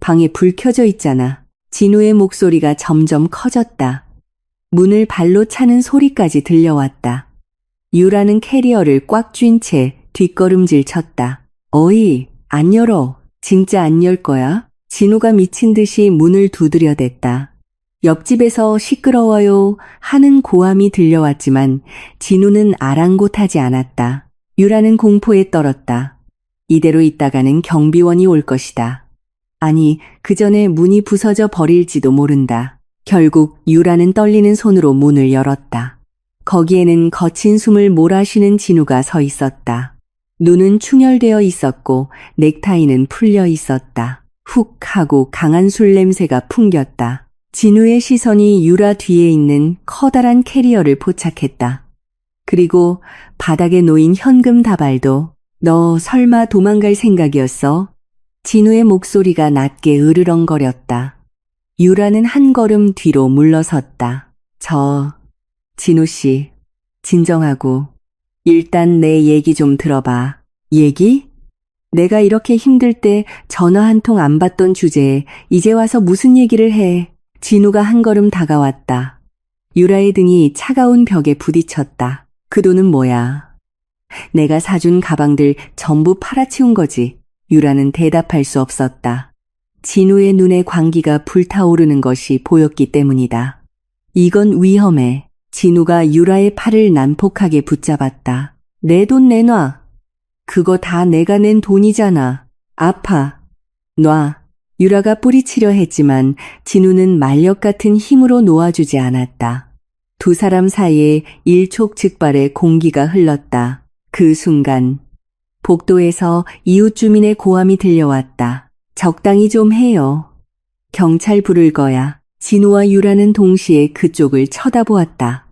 방에 불 켜져 있잖아. 진우의 목소리가 점점 커졌다. 문을 발로 차는 소리까지 들려왔다. 유라는 캐리어를 꽉 쥔 채 뒷걸음질 쳤다. 어이, 안 열어. 진짜 안 열 거야? 진우가 미친 듯이 문을 두드려댔다. 옆집에서 시끄러워요 하는 고함이 들려왔지만 진우는 아랑곳하지 않았다. 유라는 공포에 떨었다. 이대로 있다가는 경비원이 올 것이다. 아니, 그 전에 문이 부서져 버릴지도 모른다. 결국 유라는 떨리는 손으로 문을 열었다. 거기에는 거친 숨을 몰아쉬는 진우가 서 있었다. 눈은 충혈되어 있었고 넥타이는 풀려 있었다. 훅 하고 강한 술 냄새가 풍겼다. 진우의 시선이 유라 뒤에 있는 커다란 캐리어를 포착했다. 그리고 바닥에 놓인 현금 다발도. 너 설마 도망갈 생각이었어? 진우의 목소리가 낮게 으르렁거렸다. 유라는 한 걸음 뒤로 물러섰다. 진우 씨, 진정하고 일단 내 얘기 좀 들어봐. 얘기? 내가 이렇게 힘들 때 전화 한 통 안 받던 주제에 이제 와서 무슨 얘기를 해. 진우가 한 걸음 다가왔다. 유라의 등이 차가운 벽에 부딪혔다. 그 돈은 뭐야? 내가 사준 가방들 전부 팔아치운 거지. 유라는 대답할 수 없었다. 진우의 눈에 광기가 불타오르는 것이 보였기 때문이다. 이건 위험해. 진우가 유라의 팔을 난폭하게 붙잡았다. 내 돈 내놔. 그거 다 내가 낸 돈이잖아. 아파. 놔. 유라가 뿌리치려 했지만 진우는 말력 같은 힘으로 놓아주지 않았다. 두 사람 사이에 일촉즉발의 공기가 흘렀다. 그 순간 복도에서 이웃 주민의 고함이 들려왔다. 적당히 좀 해요. 경찰 부를 거야. 진우와 유라는 동시에 그쪽을 쳐다보았다.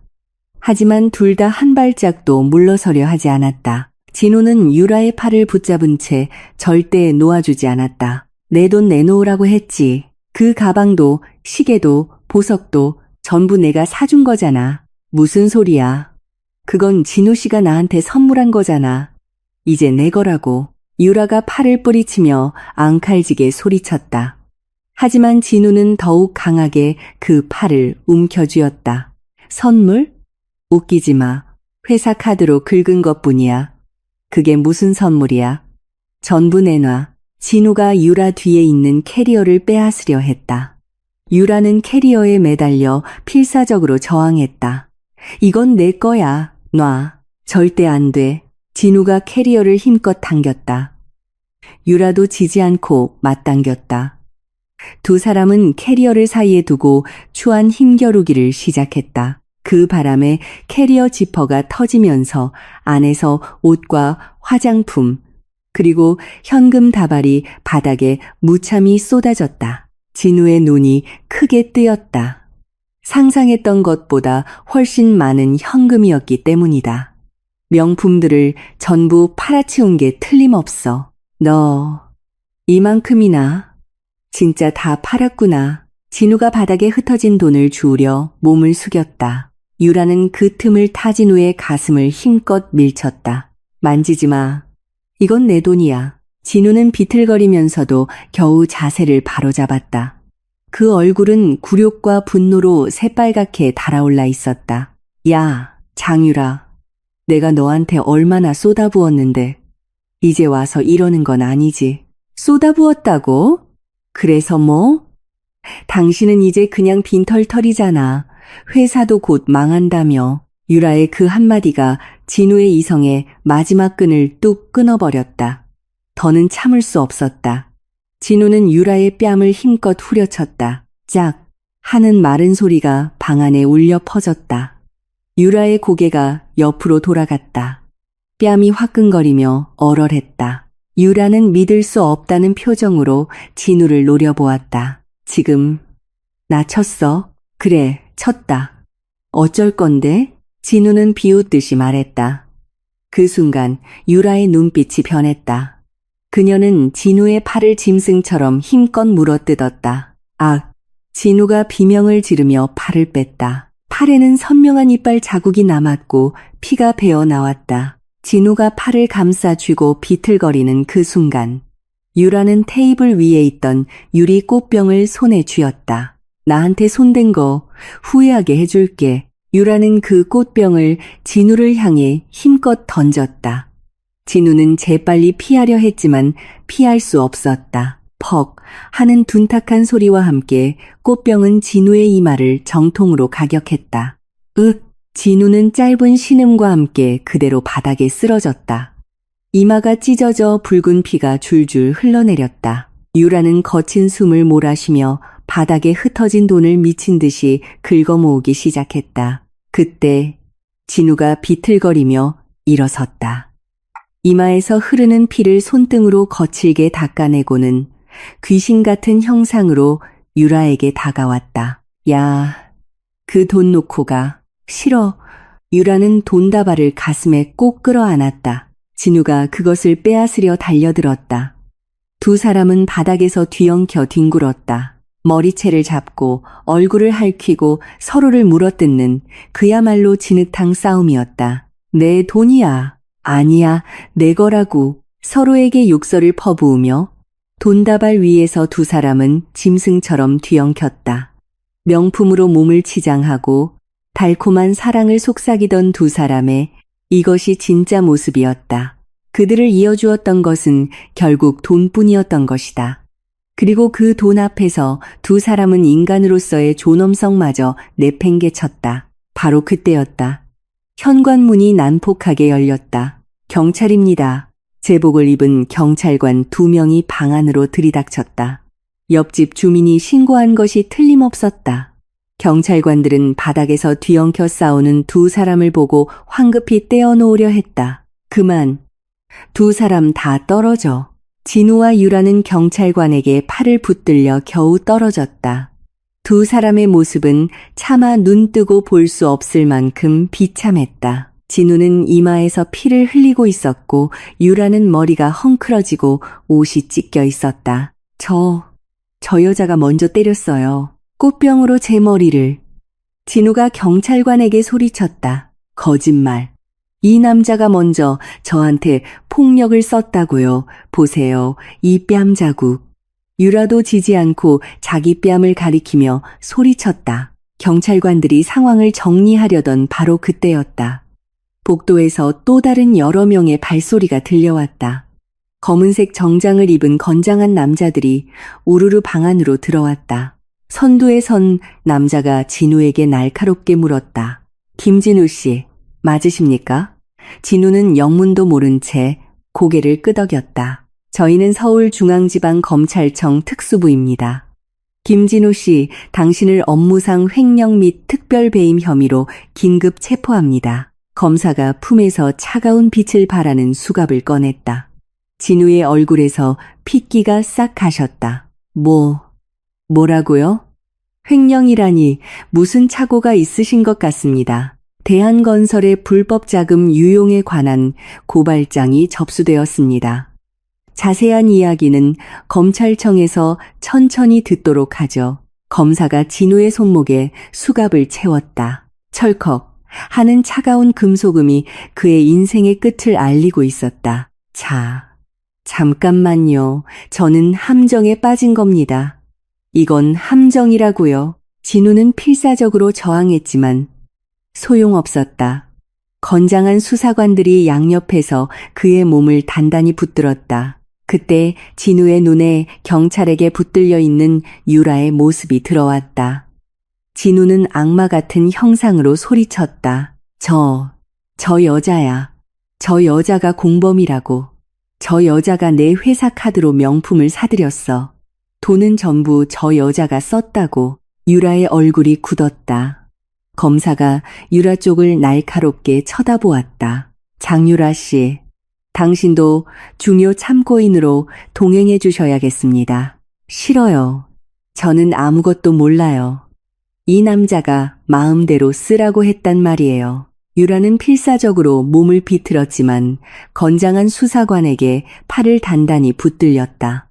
하지만 둘 다 한 발짝도 물러서려 하지 않았다. 진우는 유라의 팔을 붙잡은 채 절대 놓아주지 않았다. 내 돈 내놓으라고 했지. 그 가방도 시계도 보석도 전부 내가 사준 거잖아. 무슨 소리야. 그건 진우 씨가 나한테 선물한 거잖아. 이제 내 거라고. 유라가 팔을 뿌리치며 앙칼지게 소리쳤다. 하지만 진우는 더욱 강하게 그 팔을 움켜쥐었다. 선물? 웃기지 마. 회사 카드로 긁은 것뿐이야. 그게 무슨 선물이야? 전부 내놔. 진우가 유라 뒤에 있는 캐리어를 빼앗으려 했다. 유라는 캐리어에 매달려 필사적으로 저항했다. 이건 내 거야. 놔. 절대 안 돼. 진우가 캐리어를 힘껏 당겼다. 유라도 지지 않고 맞당겼다. 두 사람은 캐리어를 사이에 두고 추한 힘겨루기를 시작했다. 그 바람에 캐리어 지퍼가 터지면서 안에서 옷과 화장품 그리고 현금 다발이 바닥에 무참히 쏟아졌다. 진우의 눈이 크게 뜨였다. 상상했던 것보다 훨씬 많은 현금이었기 때문이다. 명품들을 전부 팔아치운 게 틀림없어. 너 이만큼이나? 진짜 다 팔았구나. 진우가 바닥에 흩어진 돈을 주우려 몸을 숙였다. 유라는 그 틈을 타 진우의 가슴을 힘껏 밀쳤다. 만지지 마. 이건 내 돈이야. 진우는 비틀거리면서도 겨우 자세를 바로잡았다. 그 얼굴은 굴욕과 분노로 새빨갛게 달아올라 있었다. 야, 장유라. 내가 너한테 얼마나 쏟아부었는데 이제 와서 이러는 건 아니지. 쏟아부었다고? 그래서 뭐? 당신은 이제 그냥 빈털털이잖아. 회사도 곧 망한다며. 유라의 그 한마디가 진우의 이성의 마지막 끈을 뚝 끊어버렸다. 더는 참을 수 없었다. 진우는 유라의 뺨을 힘껏 후려쳤다. 짝 하는 마른 소리가 방 안에 울려 퍼졌다. 유라의 고개가 옆으로 돌아갔다. 뺨이 화끈거리며 얼얼했다. 유라는 믿을 수 없다는 표정으로 진우를 노려보았다. 지금 나 쳤어? 그래, 쳤다. 어쩔 건데? 진우는 비웃듯이 말했다. 그 순간 유라의 눈빛이 변했다. 그녀는 진우의 팔을 짐승처럼 힘껏 물어뜯었다. 악! 진우가 비명을 지르며 팔을 뺐다. 팔에는 선명한 이빨 자국이 남았고 피가 배어 나왔다. 진우가 팔을 감싸쥐고 비틀거리는 그 순간 유라는 테이블 위에 있던 유리 꽃병을 손에 쥐었다. 나한테 손댄 거 후회하게 해줄게. 유라는 그 꽃병을 진우를 향해 힘껏 던졌다. 진우는 재빨리 피하려 했지만 피할 수 없었다. 퍽 하는 둔탁한 소리와 함께 꽃병은 진우의 이마를 정통으로 가격했다. 윽! 진우는 짧은 신음과 함께 그대로 바닥에 쓰러졌다. 이마가 찢어져 붉은 피가 줄줄 흘러내렸다. 유라는 거친 숨을 몰아쉬며 바닥에 흩어진 돈을 미친 듯이 긁어모으기 시작했다. 그때 진우가 비틀거리며 일어섰다. 이마에서 흐르는 피를 손등으로 거칠게 닦아내고는 귀신 같은 형상으로 유라에게 다가왔다. 야, 그 돈 놓고 가. 싫어. 유라는 돈다발을 가슴에 꼭 끌어안았다. 진우가 그것을 빼앗으려 달려들었다. 두 사람은 바닥에서 뒤엉켜 뒹굴었다. 머리채를 잡고 얼굴을 핥히고 서로를 물어뜯는 그야말로 진흙탕 싸움이었다. 내 돈이야. 아니야, 내 거라고. 서로에게 욕설을 퍼부으며 돈다발 위에서 두 사람은 짐승처럼 뒤엉켰다. 명품으로 몸을 치장하고 달콤한 사랑을 속삭이던 두 사람의 이것이 진짜 모습이었다. 그들을 이어주었던 것은 결국 돈뿐이었던 것이다. 그리고 그 돈 앞에서 두 사람은 인간으로서의 존엄성마저 내팽개쳤다. 바로 그때였다. 현관문이 난폭하게 열렸다. 경찰입니다. 제복을 입은 경찰관 2명이 방 안으로 들이닥쳤다. 옆집 주민이 신고한 것이 틀림없었다. 경찰관들은 바닥에서 뒤엉켜 싸우는 두 사람을 보고 황급히 떼어놓으려 했다. 그만. 두 사람 다 떨어져. 진우와 유라는 경찰관에게 팔을 붙들려 겨우 떨어졌다. 두 사람의 모습은 차마 눈 뜨고 볼 수 없을 만큼 비참했다. 진우는 이마에서 피를 흘리고 있었고 유라는 머리가 헝클어지고 옷이 찢겨 있었다. 저 여자가 먼저 때렸어요. 꽃병으로 제 머리를. 진우가 경찰관에게 소리쳤다. 거짓말. 이 남자가 먼저 저한테 폭력을 썼다고요. 보세요. 이 뺨 자국. 유라도 지지 않고 자기 뺨을 가리키며 소리쳤다. 경찰관들이 상황을 정리하려던 바로 그때였다. 복도에서 또 다른 여러 명의 발소리가 들려왔다. 검은색 정장을 입은 건장한 남자들이 우르르 방 안으로 들어왔다. 선두에 선 남자가 진우에게 날카롭게 물었다. 김진우 씨, 맞으십니까? 진우는 영문도 모른 채 고개를 끄덕였다. 저희는 서울중앙지방검찰청 특수부입니다. 김진우 씨, 당신을 업무상 횡령 및 특별배임 혐의로 긴급 체포합니다. 검사가 품에서 차가운 빛을 발하는 수갑을 꺼냈다. 진우의 얼굴에서 핏기가 싹 가셨다. 뭐라고요? 횡령이라니 무슨 착오가 있으신 것 같습니다. 대한건설의 불법 자금 유용에 관한 고발장이 접수되었습니다. 자세한 이야기는 검찰청에서 천천히 듣도록 하죠. 검사가 진우의 손목에 수갑을 채웠다. 철컥 하는 차가운 금속음이 그의 인생의 끝을 알리고 있었다. 잠깐만요. 저는 함정에 빠진 겁니다. 이건 함정이라고요. 진우는 필사적으로 저항했지만 소용없었다. 건장한 수사관들이 양옆에서 그의 몸을 단단히 붙들었다. 그때 진우의 눈에 경찰에게 붙들려 있는 유라의 모습이 들어왔다. 진우는 악마 같은 형상으로 소리쳤다. 저 여자야. 저 여자가 공범이라고. 저 여자가 내 회사 카드로 명품을 사들였어. 돈은 전부 저 여자가 썼다고. 유라의 얼굴이 굳었다. 검사가 유라 쪽을 날카롭게 쳐다보았다. 장유라 씨, 당신도 중요 참고인으로 동행해 주셔야겠습니다. 싫어요. 저는 아무것도 몰라요. 이 남자가 마음대로 쓰라고 했단 말이에요. 유라는 필사적으로 몸을 비틀었지만 건장한 수사관에게 팔을 단단히 붙들렸다.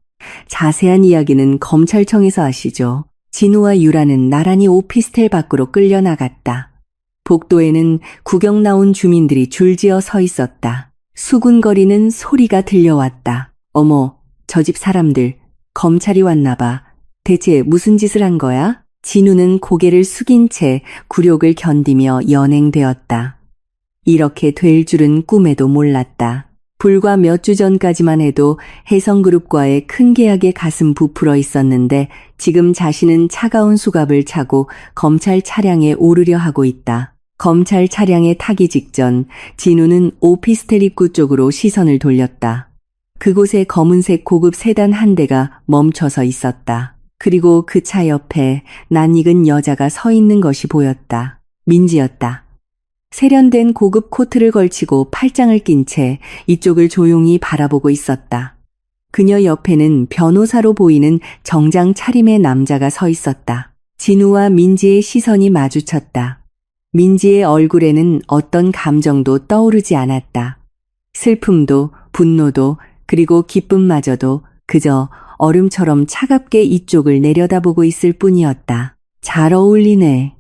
자세한 이야기는 검찰청에서 하시죠. 진우와 유라는 나란히 오피스텔 밖으로 끌려나갔다. 복도에는 구경 나온 주민들이 줄지어 서 있었다. 수군거리는 소리가 들려왔다. 어머, 저 집 사람들, 검찰이 왔나 봐. 대체 무슨 짓을 한 거야? 진우는 고개를 숙인 채 굴욕을 견디며 연행되었다. 이렇게 될 줄은 꿈에도 몰랐다. 불과 몇 주 전까지만 해도 혜성그룹과의 큰 계약에 가슴 부풀어 있었는데 지금 자신은 차가운 수갑을 차고 검찰 차량에 오르려 하고 있다. 검찰 차량에 타기 직전 진우는 오피스텔 입구 쪽으로 시선을 돌렸다. 그곳에 검은색 고급 세단 한 대가 멈춰서 있었다. 그리고 그 차 옆에 낯익은 여자가 서 있는 것이 보였다. 민지였다. 세련된 고급 코트를 걸치고 팔짱을 낀 채 이쪽을 조용히 바라보고 있었다. 그녀 옆에는 변호사로 보이는 정장 차림의 남자가 서 있었다. 진우와 민지의 시선이 마주쳤다. 민지의 얼굴에는 어떤 감정도 떠오르지 않았다. 슬픔도 분노도 그리고 기쁨마저도 그저 얼음처럼 차갑게 이쪽을 내려다보고 있을 뿐이었다. 잘 어울리네.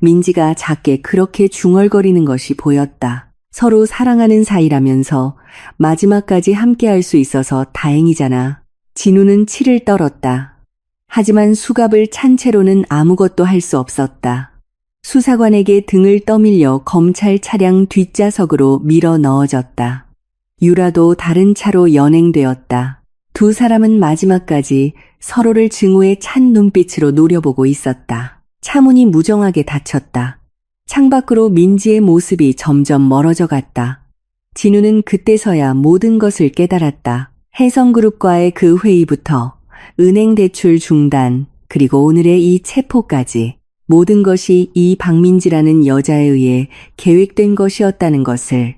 민지가 작게 그렇게 중얼거리는 것이 보였다. 서로 사랑하는 사이라면서 마지막까지 함께할 수 있어서 다행이잖아. 진우는 치를 떨었다. 하지만 수갑을 찬 채로는 아무것도 할 수 없었다. 수사관에게 등을 떠밀려 검찰 차량 뒷좌석으로 밀어 넣어졌다. 유라도 다른 차로 연행되었다. 두 사람은 마지막까지 서로를 증오의 찬 눈빛으로 노려보고 있었다. 차문이 무정하게 닫혔다. 창밖으로 민지의 모습이 점점 멀어져 갔다. 진우는 그때서야 모든 것을 깨달았다. 혜성그룹과의 그 회의부터 은행 대출 중단, 그리고 오늘의 이 체포까지 모든 것이 이 박민지라는 여자에 의해 계획된 것이었다는 것을,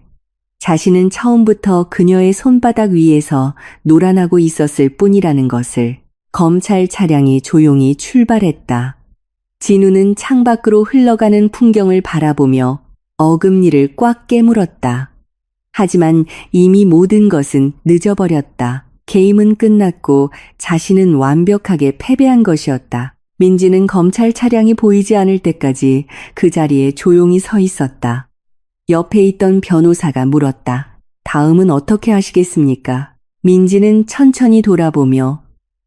자신은 처음부터 그녀의 손바닥 위에서 놀아나고 있었을 뿐이라는 것을. 검찰 차량이 조용히 출발했다. 진우는 창밖으로 흘러가는 풍경을 바라보며 어금니를 꽉 깨물었다. 하지만 이미 모든 것은 늦어버렸다. 게임은 끝났고 자신은 완벽하게 패배한 것이었다. 민지는 검찰 차량이 보이지 않을 때까지 그 자리에 조용히 서 있었다. 옆에 있던 변호사가 물었다. 다음은 어떻게 하시겠습니까? 민지는 천천히 돌아보며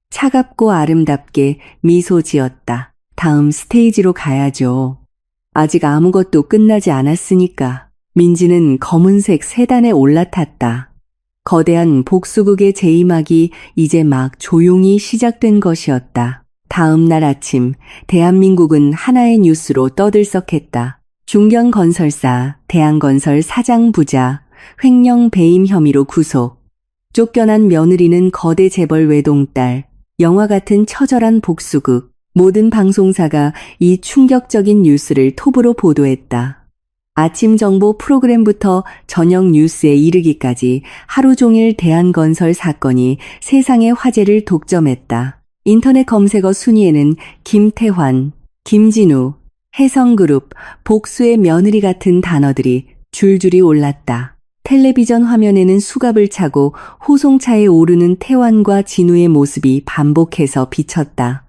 차갑고 아름답게 미소 지었다. 다음 스테이지로 가야죠. 아직 아무것도 끝나지 않았으니까. 민지는 검은색 세단에 올라탔다. 거대한 복수극의 제2막이 이제 막 조용히 시작된 것이었다. 다음 날 아침, 대한민국은 하나의 뉴스로 떠들썩했다. 중견건설사, 대한건설 사장 부자, 횡령 배임 혐의로 구속. 쫓겨난 며느리는 거대 재벌 외동딸. 영화 같은 처절한 복수극. 모든 방송사가 이 충격적인 뉴스를 톱으로 보도했다. 아침 정보 프로그램부터 저녁 뉴스에 이르기까지 하루 종일 대한건설 사건이 세상의 화제를 독점했다. 인터넷 검색어 순위에는 김태환, 김진우, 혜성그룹, 복수의 며느리 같은 단어들이 줄줄이 올랐다. 텔레비전 화면에는 수갑을 차고 호송차에 오르는 태환과 진우의 모습이 반복해서 비쳤다.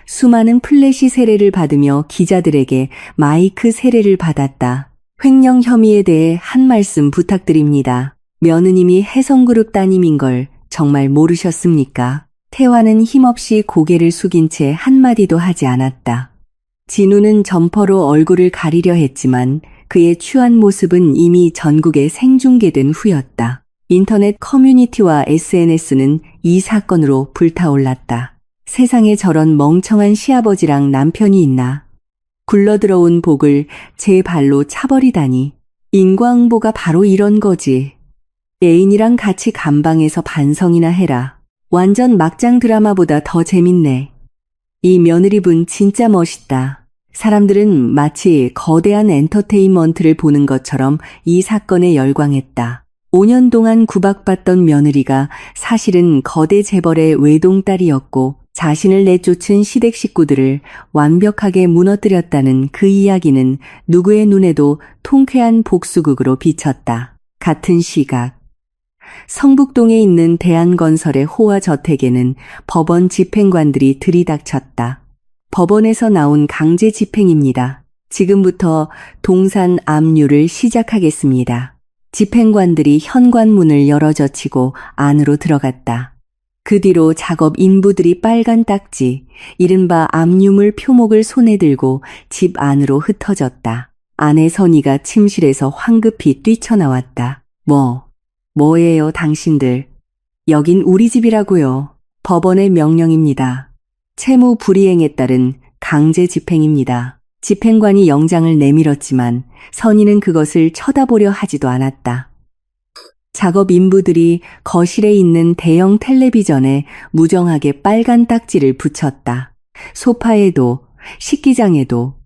수많은 플래시 세례를 받으며 기자들에게 마이크 세례를 받았다. 횡령 혐의에 대해 한 말씀 부탁드립니다. 며느님이 혜성그룹 따님인 걸 정말 모르셨습니까? 태화는 힘없이 고개를 숙인 채 한마디도 하지 않았다. 진우는 점퍼로 얼굴을 가리려 했지만 그의 추한 모습은 이미 전국에 생중계된 후였다. 인터넷 커뮤니티와 SNS는 이 사건으로 불타올랐다. 세상에 저런 멍청한 시아버지랑 남편이 있나. 굴러들어온 복을 제 발로 차버리다니. 인과응보가 바로 이런 거지. 애인이랑 같이 감방에서 반성이나 해라. 완전 막장 드라마보다 더 재밌네. 이 며느리분 진짜 멋있다. 사람들은 마치 거대한 엔터테인먼트를 보는 것처럼 이 사건에 열광했다. 5년 동안 구박받던 며느리가 사실은 거대 재벌의 외동딸이었고 자신을 내쫓은 시댁 식구들을 완벽하게 무너뜨렸다는 그 이야기는 누구의 눈에도 통쾌한 복수극으로 비쳤다. 같은 시각 성북동에 있는 대한건설의 호화저택에는 법원 집행관들이 들이닥쳤다. 법원에서 나온 강제 집행입니다. 지금부터 동산 압류를 시작하겠습니다. 집행관들이 현관문을 열어젖히고 안으로 들어갔다. 그 뒤로 작업 인부들이 빨간 딱지, 이른바 압류물 표목을 손에 들고 집 안으로 흩어졌다. 아내 선희가 침실에서 황급히 뛰쳐나왔다. 뭐예요 당신들. 여긴 우리 집이라고요. 법원의 명령입니다. 채무 불이행에 따른 강제 집행입니다. 집행관이 영장을 내밀었지만 선희는 그것을 쳐다보려 하지도 않았다. 작업 인부들이 거실에 있는 대형 텔레비전에 무정하게 빨간 딱지를 붙였다. 소파에도, 식기장에도,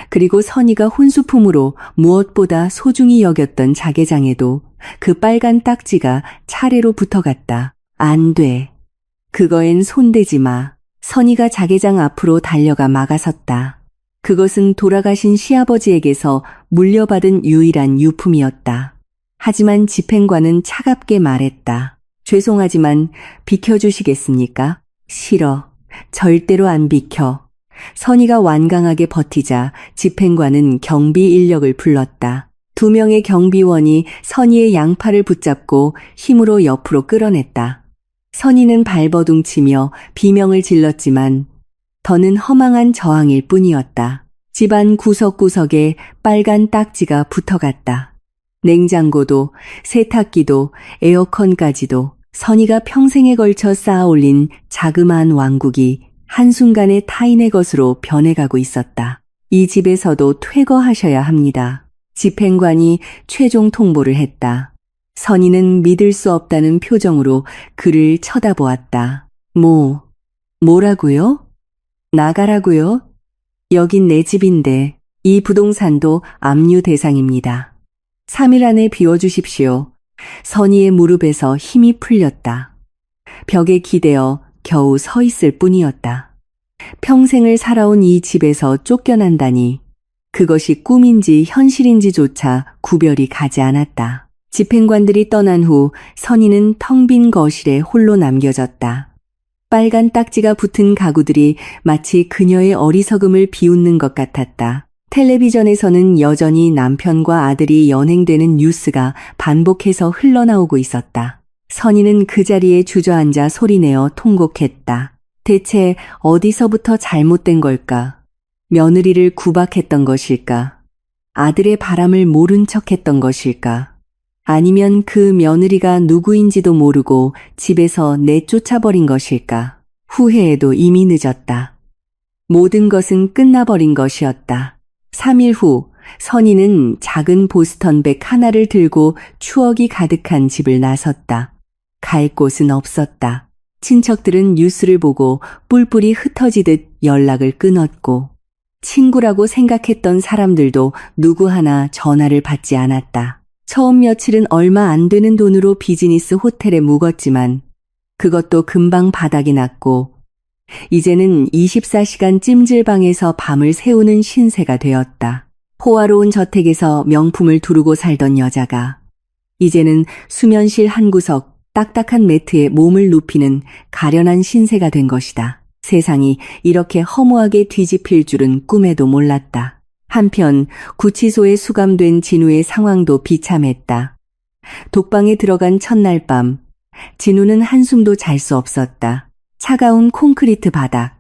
그리고 선희가 혼수품으로 무엇보다 소중히 여겼던 자개장에도 그 빨간 딱지가 차례로 붙어갔다. 안 돼. 그거엔 손대지 마. 선희가 자개장 앞으로 달려가 막아섰다. 그것은 돌아가신 시아버지에게서 물려받은 유일한 유품이었다. 하지만 집행관은 차갑게 말했다. 죄송하지만 비켜주시겠습니까? 싫어. 절대로 안 비켜. 선희가 완강하게 버티자 집행관은 경비 인력을 불렀다. 2명의 경비원이 선희의 양팔을 붙잡고 힘으로 옆으로 끌어냈다. 선희는 발버둥치며 비명을 질렀지만 더는 허망한 저항일 뿐이었다. 집안 구석구석에 빨간 딱지가 붙어갔다. 냉장고도, 세탁기도, 에어컨까지도 선희가 평생에 걸쳐 쌓아올린 자그마한 왕국이 한순간에 타인의 것으로 변해가고 있었다. 이 집에서도 퇴거하셔야 합니다. 집행관이 최종 통보를 했다. 선희는 믿을 수 없다는 표정으로 그를 쳐다보았다. 뭐라고요? 나가라고요? 여긴 내 집인데 이 부동산도 압류 대상입니다. 3일 안에 비워주십시오. 선희의 무릎에서 힘이 풀렸다. 벽에 기대어 겨우 서 있을 뿐이었다. 평생을 살아온 이 집에서 쫓겨난다니 그것이 꿈인지 현실인지조차 구별이 가지 않았다. 집행관들이 떠난 후 선희는 텅 빈 거실에 홀로 남겨졌다. 빨간 딱지가 붙은 가구들이 마치 그녀의 어리석음을 비웃는 것 같았다. 텔레비전에서는 여전히 남편과 아들이 연행되는 뉴스가 반복해서 흘러나오고 있었다. 선희는 그 자리에 주저앉아 소리내어 통곡했다. 대체 어디서부터 잘못된 걸까? 며느리를 구박했던 것일까? 아들의 바람을 모른 척했던 것일까? 아니면 그 며느리가 누구인지도 모르고 집에서 내쫓아버린 것일까? 후회해도 이미 늦었다. 모든 것은 끝나버린 것이었다. 3일 후 선희는 작은 보스턴백 하나를 들고 추억이 가득한 집을 나섰다. 갈 곳은 없었다. 친척들은 뉴스를 보고 뿔뿔이 흩어지듯 연락을 끊었고 친구라고 생각했던 사람들도 누구 하나 전화를 받지 않았다. 처음 며칠은 얼마 안 되는 돈으로 비즈니스 호텔에 묵었지만 그것도 금방 바닥이 났고 이제는 24시간 찜질방에서 밤을 새우는 신세가 되었다. 호화로운 저택에서 명품을 두르고 살던 여자가 이제는 수면실 한 구석 딱딱한 매트에 몸을 눕히는 가련한 신세가 된 것이다. 세상이 이렇게 허무하게 뒤집힐 줄은 꿈에도 몰랐다. 한편 구치소에 수감된 진우의 상황도 비참했다. 독방에 들어간 첫날 밤 진우는 한숨도 잘 수 없었다. 차가운 콘크리트 바닥,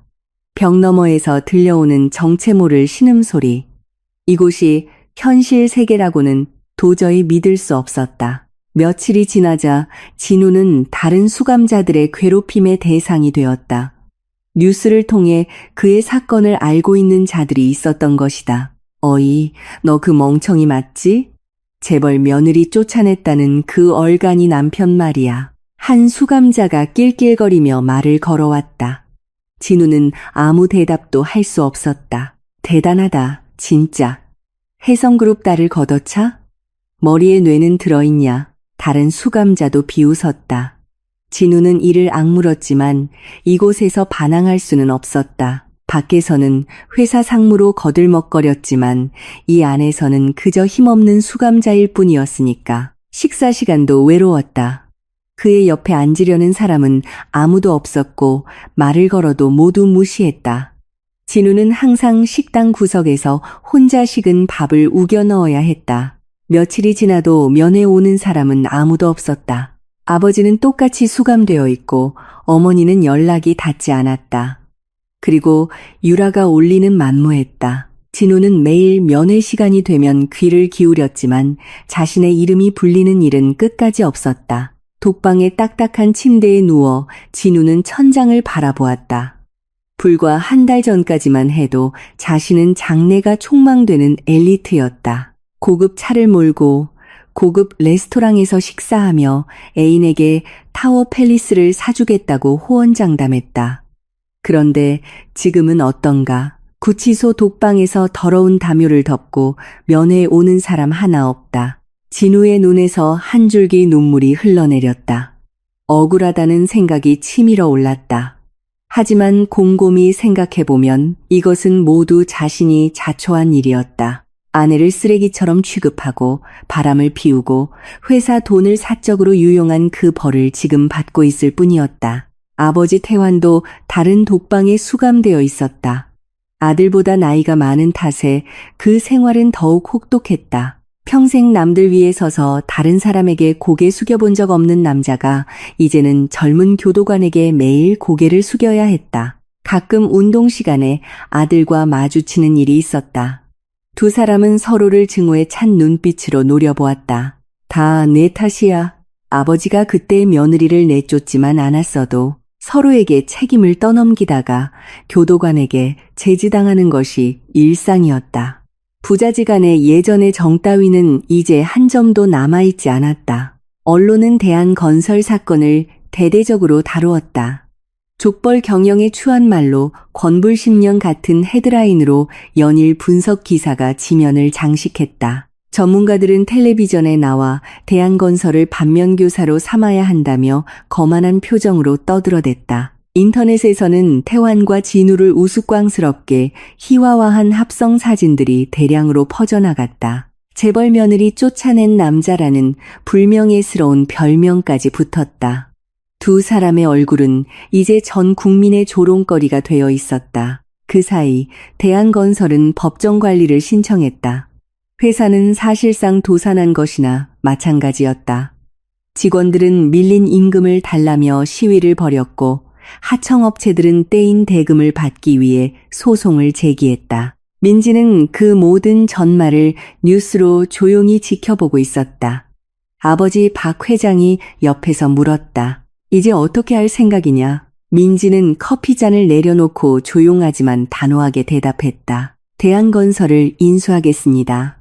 벽 너머에서 들려오는 정체 모를 신음소리. 이곳이 현실 세계라고는 도저히 믿을 수 없었다. 며칠이 지나자 진우는 다른 수감자들의 괴롭힘의 대상이 되었다. 뉴스를 통해 그의 사건을 알고 있는 자들이 있었던 것이다. 어이, 너 그 멍청이 맞지? 재벌 며느리 쫓아냈다는 그 얼간이 남편 말이야. 한 수감자가 낄낄거리며 말을 걸어왔다. 진우는 아무 대답도 할 수 없었다. 대단하다, 진짜. 혜성그룹 딸을 걷어차? 머리에 뇌는 들어있냐? 다른 수감자도 비웃었다. 진우는 이를 악물었지만 이곳에서 반항할 수는 없었다. 밖에서는 회사 상무로 거들먹거렸지만 이 안에서는 그저 힘없는 수감자일 뿐이었으니까 식사 시간도 외로웠다. 그의 옆에 앉으려는 사람은 아무도 없었고 말을 걸어도 모두 무시했다. 진우는 항상 식당 구석에서 혼자 식은 밥을 우겨 넣어야 했다. 며칠이 지나도 면회 오는 사람은 아무도 없었다. 아버지는 똑같이 수감되어 있고 어머니는 연락이 닿지 않았다. 그리고 유라가 올리는 만무했다. 진우는 매일 면회 시간이 되면 귀를 기울였지만 자신의 이름이 불리는 일은 끝까지 없었다. 독방의 딱딱한 침대에 누워 진우는 천장을 바라보았다. 불과 한 달 전까지만 해도 자신은 장래가 촉망되는 엘리트였다. 고급 차를 몰고 고급 레스토랑에서 식사하며 애인에게 타워 팰리스를 사주겠다고 호언장담했다. 그런데 지금은 어떤가? 구치소 독방에서 더러운 담요를 덮고 면회에 오는 사람 하나 없다. 진우의 눈에서 한 줄기 눈물이 흘러내렸다. 억울하다는 생각이 치밀어 올랐다. 하지만 곰곰이 생각해보면 이것은 모두 자신이 자초한 일이었다. 아내를 쓰레기처럼 취급하고 바람을 피우고 회사 돈을 사적으로 유용한 그 벌을 지금 받고 있을 뿐이었다. 아버지 태환도 다른 독방에 수감되어 있었다. 아들보다 나이가 많은 탓에 그 생활은 더욱 혹독했다. 평생 남들 위에 서서 다른 사람에게 고개 숙여본 적 없는 남자가 이제는 젊은 교도관에게 매일 고개를 숙여야 했다. 가끔 운동 시간에 아들과 마주치는 일이 있었다. 두 사람은 서로를 증오에 찬 눈빛으로 노려보았다. 다 내 탓이야. 아버지가 그때 며느리를 내쫓지만 않았어도 서로에게 책임을 떠넘기다가 교도관에게 제지당하는 것이 일상이었다. 부자지간의 예전의 정 따위는 이제 한 점도 남아있지 않았다. 언론은 대한건설 사건을 대대적으로 다루었다. 족벌 경영에 추한 말로 권불10년 같은 헤드라인으로 연일 분석 기사가 지면을 장식했다. 전문가들은 텔레비전에 나와 대한건설을 반면교사로 삼아야 한다며 거만한 표정으로 떠들어댔다. 인터넷에서는 태환과 진우를 우스꽝스럽게 희화화한 합성 사진들이 대량으로 퍼져나갔다. 재벌 며느리 쫓아낸 남자라는 불명예스러운 별명까지 붙었다. 두 사람의 얼굴은 이제 전 국민의 조롱거리가 되어 있었다. 그 사이 대한건설은 법정 관리를 신청했다. 회사는 사실상 도산한 것이나 마찬가지였다. 직원들은 밀린 임금을 달라며 시위를 벌였고 하청업체들은 떼인 대금을 받기 위해 소송을 제기했다. 민지는 그 모든 전말을 뉴스로 조용히 지켜보고 있었다. 아버지 박 회장이 옆에서 물었다. 이제 어떻게 할 생각이냐? 민지는 커피잔을 내려놓고 조용하지만 단호하게 대답했다. 대한건설을 인수하겠습니다.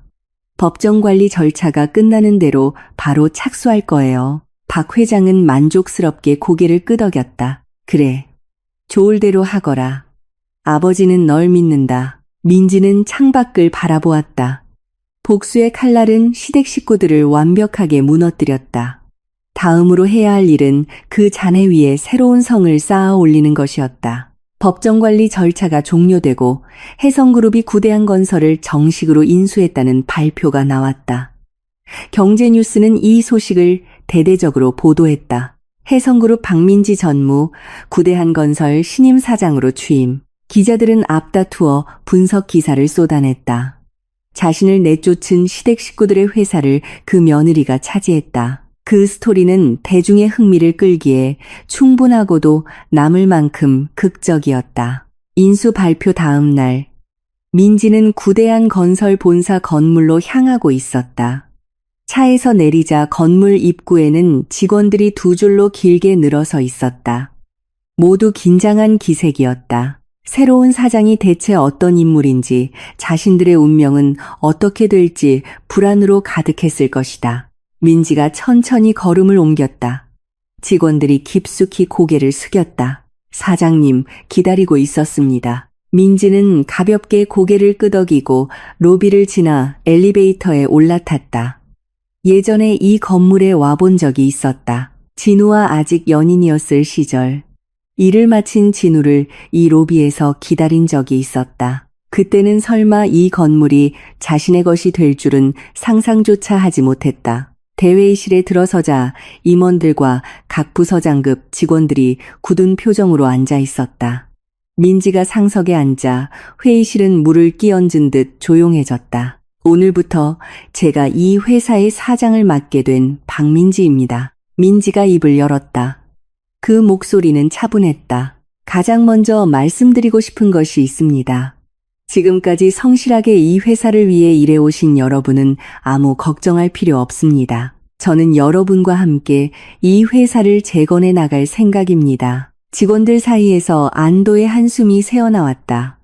법정관리 절차가 끝나는 대로 바로 착수할 거예요. 박 회장은 만족스럽게 고개를 끄덕였다. 그래, 좋을 대로 하거라. 아버지는 널 믿는다. 민지는 창밖을 바라보았다. 복수의 칼날은 시댁 식구들을 완벽하게 무너뜨렸다. 다음으로 해야 할 일은 그 잔해 위에 새로운 성을 쌓아 올리는 것이었다. 법정관리 절차가 종료되고 혜성그룹이 구대한건설을 정식으로 인수했다는 발표가 나왔다. 경제뉴스는 이 소식을 대대적으로 보도했다. 혜성그룹 박민지 전무, 구대한건설 신임 사장으로 취임. 기자들은 앞다투어 분석 기사를 쏟아냈다. 자신을 내쫓은 시댁 식구들의 회사를 그 며느리가 차지했다. 그 스토리는 대중의 흥미를 끌기에 충분하고도 남을 만큼 극적이었다. 인수 발표 다음 날, 민지는 구대한 건설 본사 건물로 향하고 있었다. 차에서 내리자 건물 입구에는 직원들이 두 줄로 길게 늘어서 있었다. 모두 긴장한 기색이었다. 새로운 사장이 대체 어떤 인물인지, 자신들의 운명은 어떻게 될지 불안으로 가득했을 것이다. 민지가 천천히 걸음을 옮겼다. 직원들이 깊숙이 고개를 숙였다. 사장님, 기다리고 있었습니다. 민지는 가볍게 고개를 끄덕이고 로비를 지나 엘리베이터에 올라탔다. 예전에 이 건물에 와본 적이 있었다. 진우와 아직 연인이었을 시절. 일을 마친 진우를 이 로비에서 기다린 적이 있었다. 그때는 설마 이 건물이 자신의 것이 될 줄은 상상조차 하지 못했다. 대회의실에 들어서자 임원들과 각 부서장급 직원들이 굳은 표정으로 앉아 있었다. 민지가 상석에 앉아 회의실은 물을 끼얹은 듯 조용해졌다. 오늘부터 제가 이 회사의 사장을 맡게 된 박민지입니다. 민지가 입을 열었다. 그 목소리는 차분했다. 가장 먼저 말씀드리고 싶은 것이 있습니다. 지금까지 성실하게 이 회사를 위해 일해오신 여러분은 아무 걱정할 필요 없습니다. 저는 여러분과 함께 이 회사를 재건해 나갈 생각입니다. 직원들 사이에서 안도의 한숨이 새어나왔다.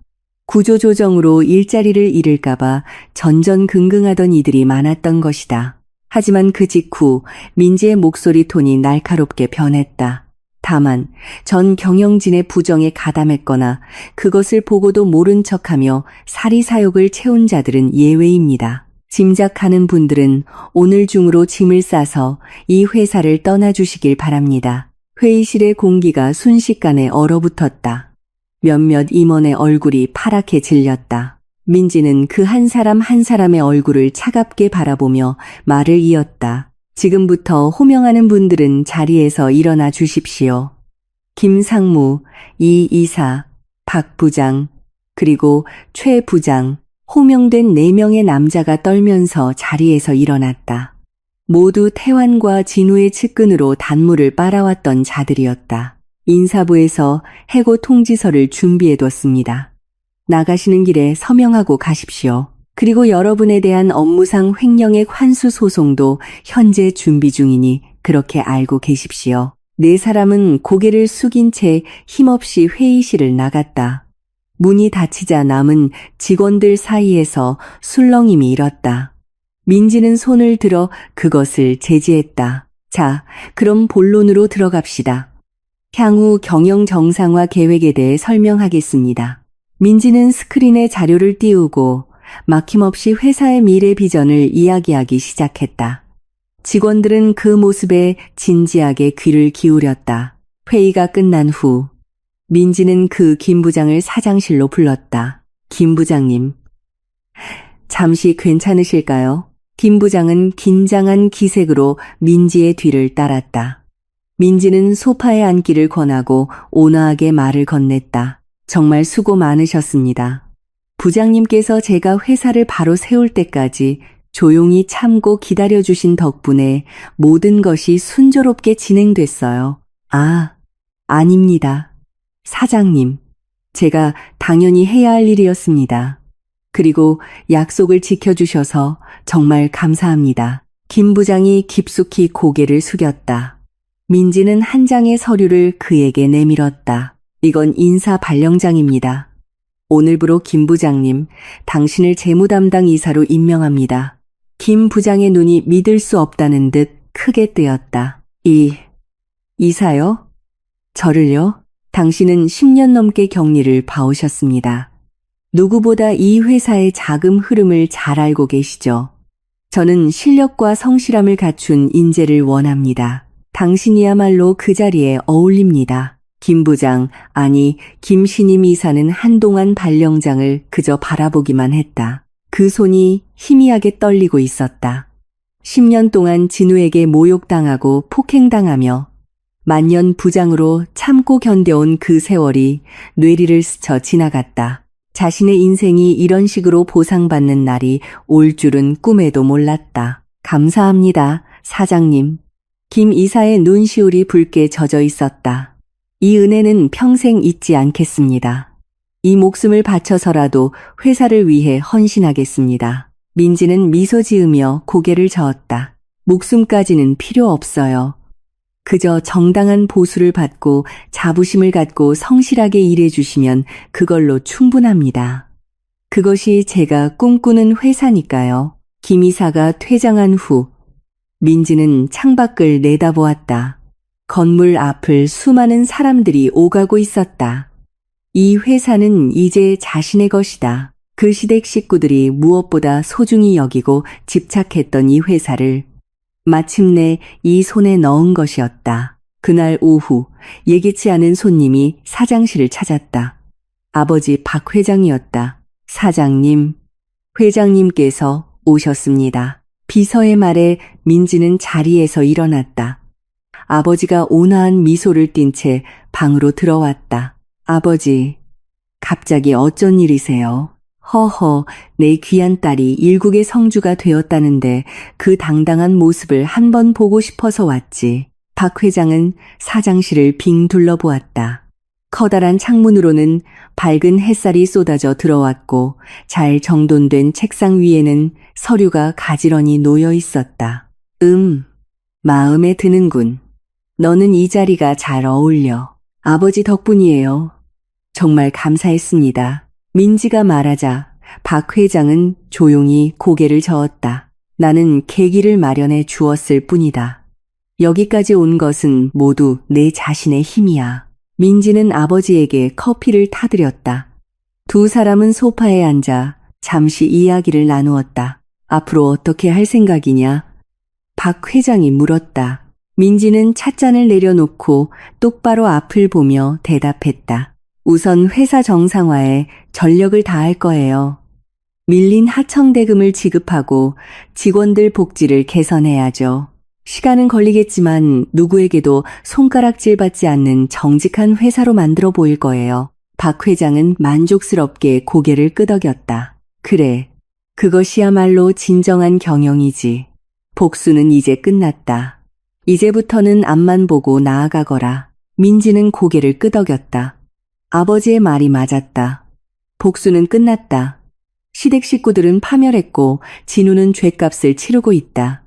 구조조정으로 일자리를 잃을까봐 전전긍긍하던 이들이 많았던 것이다. 하지만 그 직후 민지의 목소리 톤이 날카롭게 변했다. 다만 전 경영진의 부정에 가담했거나 그것을 보고도 모른 척하며 사리사욕을 채운 자들은 예외입니다. 짐작하는 분들은 오늘 중으로 짐을 싸서 이 회사를 떠나주시길 바랍니다. 회의실의 공기가 순식간에 얼어붙었다. 몇몇 임원의 얼굴이 파랗게 질렸다. 민지는 그 한 사람 한 사람의 얼굴을 차갑게 바라보며 말을 이었다. 지금부터 호명하는 분들은 자리에서 일어나 주십시오. 김상무, 이 이사, 박 부장, 그리고 최 부장, 호명된 4명의 남자가 떨면서 자리에서 일어났다. 모두 태환과 진우의 측근으로 단무를 빨아왔던 자들이었다. 인사부에서 해고 통지서를 준비해뒀습니다. 나가시는 길에 서명하고 가십시오. 그리고 여러분에 대한 업무상 횡령액 환수 소송도 현재 준비 중이니 그렇게 알고 계십시오. 4사람은 고개를 숙인 채 힘없이 회의실을 나갔다. 문이 닫히자 남은 직원들 사이에서 술렁임이 일었다. 민지는 손을 들어 그것을 제지했다. 자, 그럼 본론으로 들어갑시다. 향후 경영 정상화 계획에 대해 설명하겠습니다. 민지는 스크린에 자료를 띄우고 막힘없이 회사의 미래 비전을 이야기하기 시작했다. 직원들은 그 모습에 진지하게 귀를 기울였다. 회의가 끝난 후 민지는 그 김 부장을 사장실로 불렀다. 김 부장님, 잠시 괜찮으실까요? 김 부장은 긴장한 기색으로 민지의 뒤를 따랐다. 민지는 소파에 앉기를 권하고 온화하게 말을 건넸다. 정말 수고 많으셨습니다. 부장님께서 제가 회사를 바로 세울 때까지 조용히 참고 기다려주신 덕분에 모든 것이 순조롭게 진행됐어요. 아, 아닙니다. 사장님, 제가 당연히 해야 할 일이었습니다. 그리고 약속을 지켜주셔서 정말 감사합니다. 김 부장이 깊숙이 고개를 숙였다. 민지는 한 장의 서류를 그에게 내밀었다. 이건 인사 발령장입니다. 오늘부로 김 부장님, 당신을 재무담당 이사로 임명합니다. 김 부장의 눈이 믿을 수 없다는 듯 크게 뜨였다. 이사요? 저를요? 당신은 10년 넘게 경리를 봐오셨습니다. 누구보다 이 회사의 자금 흐름을 잘 알고 계시죠? 저는 실력과 성실함을 갖춘 인재를 원합니다. 당신이야말로 그 자리에 어울립니다. 김 부장, 아니 김 신임 이사는 한동안 발령장을 그저 바라보기만 했다. 그 손이 희미하게 떨리고 있었다. 10년 동안 진우에게 모욕당하고 폭행당하며 만년 부장으로 참고 견뎌온 그 세월이 뇌리를 스쳐 지나갔다. 자신의 인생이 이런 식으로 보상받는 날이 올 줄은 꿈에도 몰랐다. 감사합니다, 사장님. 김 이사의 눈시울이 붉게 젖어 있었다. 이 은혜는 평생 잊지 않겠습니다. 이 목숨을 바쳐서라도 회사를 위해 헌신하겠습니다. 민지는 미소 지으며 고개를 저었다. 목숨까지는 필요 없어요. 그저 정당한 보수를 받고 자부심을 갖고 성실하게 일해주시면 그걸로 충분합니다. 그것이 제가 꿈꾸는 회사니까요. 김 이사가 퇴장한 후 민지는 창밖을 내다보았다. 건물 앞을 수많은 사람들이 오가고 있었다. 이 회사는 이제 자신의 것이다. 그 시댁 식구들이 무엇보다 소중히 여기고 집착했던 이 회사를 마침내 이 손에 넣은 것이었다. 그날 오후 예기치 않은 손님이 사장실을 찾았다. 아버지 박 회장이었다. 사장님, 회장님께서 오셨습니다. 비서의 말에 민지는 자리에서 일어났다. 아버지가 온화한 미소를 띤 채 방으로 들어왔다. 아버지, 갑자기 어쩐 일이세요? 허허, 내 귀한 딸이 일국의 성주가 되었다는데 그 당당한 모습을 한번 보고 싶어서 왔지. 박 회장은 사장실을 빙 둘러보았다. 커다란 창문으로는 밝은 햇살이 쏟아져 들어왔고 잘 정돈된 책상 위에는 서류가 가지런히 놓여 있었다. 마음에 드는군. 너는 이 자리가 잘 어울려. 아버지 덕분이에요. 정말 감사했습니다. 민지가 말하자 박 회장은 조용히 고개를 저었다. 나는 계기를 마련해 주었을 뿐이다. 여기까지 온 것은 모두 내 자신의 힘이야. 민지는 아버지에게 커피를 타드렸다. 두 사람은 소파에 앉아 잠시 이야기를 나누었다. 앞으로 어떻게 할 생각이냐? 박 회장이 물었다. 민지는 찻잔을 내려놓고 똑바로 앞을 보며 대답했다. 우선 회사 정상화에 전력을 다할 거예요. 밀린 하청 대금을 지급하고 직원들 복지를 개선해야죠. 시간은 걸리겠지만 누구에게도 손가락질 받지 않는 정직한 회사로 만들어 보일 거예요. 박 회장은 만족스럽게 고개를 끄덕였다. 그래, 그것이야말로 진정한 경영이지. 복수는 이제 끝났다. 이제부터는 앞만 보고 나아가거라. 민지는 고개를 끄덕였다. 아버지의 말이 맞았다. 복수는 끝났다. 시댁 식구들은 파멸했고 진우는 죗값을 치르고 있다.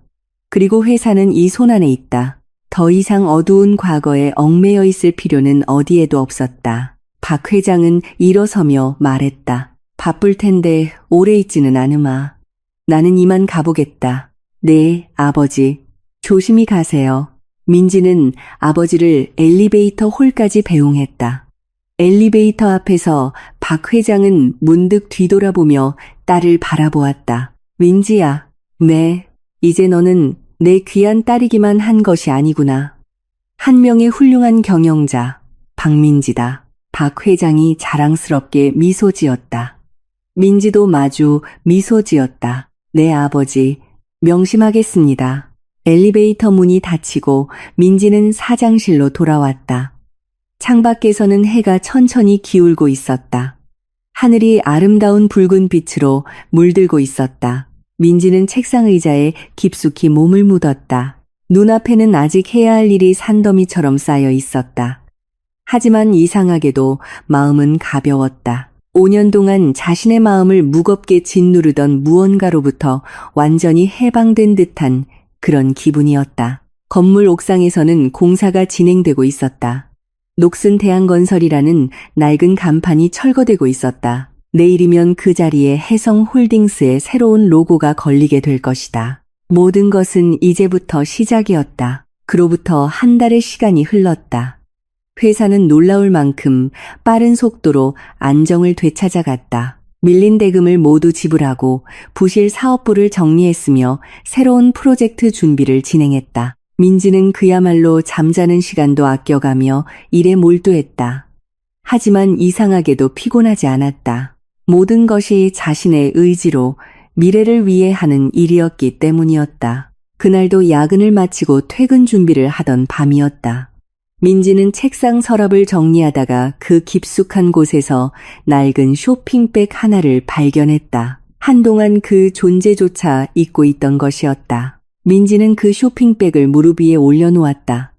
그리고 회사는 이 손안에 있다. 더 이상 어두운 과거에 얽매여 있을 필요는 어디에도 없었다. 박 회장은 일어서며 말했다. 바쁠 텐데 오래 있지는 않으마. 나는 이만 가보겠다. 네, 아버지. 조심히 가세요. 민지는 아버지를 엘리베이터 홀까지 배웅했다. 엘리베이터 앞에서 박 회장은 문득 뒤돌아보며 딸을 바라보았다. 민지야, 네, 이제 너는 내 귀한 딸이기만 한 것이 아니구나. 한 명의 훌륭한 경영자, 박민지다. 박 회장이 자랑스럽게 미소 지었다. 민지도 마주 미소 지었다. 네, 아버지, 명심하겠습니다. 엘리베이터 문이 닫히고 민지는 사장실로 돌아왔다. 창밖에서는 해가 천천히 기울고 있었다. 하늘이 아름다운 붉은 빛으로 물들고 있었다. 민지는 책상 의자에 깊숙이 몸을 묻었다. 눈앞에는 아직 해야 할 일이 산더미처럼 쌓여 있었다. 하지만 이상하게도 마음은 가벼웠다. 5년 동안 자신의 마음을 무겁게 짓누르던 무언가로부터 완전히 해방된 듯한 그런 기분이었다. 건물 옥상에서는 공사가 진행되고 있었다. 녹슨 대한건설이라는 낡은 간판이 철거되고 있었다. 내일이면 그 자리에 해성홀딩스의 새로운 로고가 걸리게 될 것이다. 모든 것은 이제부터 시작이었다. 그로부터 한 달의 시간이 흘렀다. 회사는 놀라울 만큼 빠른 속도로 안정을 되찾아갔다. 밀린 대금을 모두 지불하고 부실 사업부를 정리했으며 새로운 프로젝트 준비를 진행했다. 민지는 그야말로 잠자는 시간도 아껴가며 일에 몰두했다. 하지만 이상하게도 피곤하지 않았다. 모든 것이 자신의 의지로 미래를 위해 하는 일이었기 때문이었다. 그날도 야근을 마치고 퇴근 준비를 하던 밤이었다. 민지는 책상 서랍을 정리하다가 그 깊숙한 곳에서 낡은 쇼핑백 하나를 발견했다. 한동안 그 존재조차 잊고 있던 것이었다. 민지는 그 쇼핑백을 무릎 위에 올려놓았다.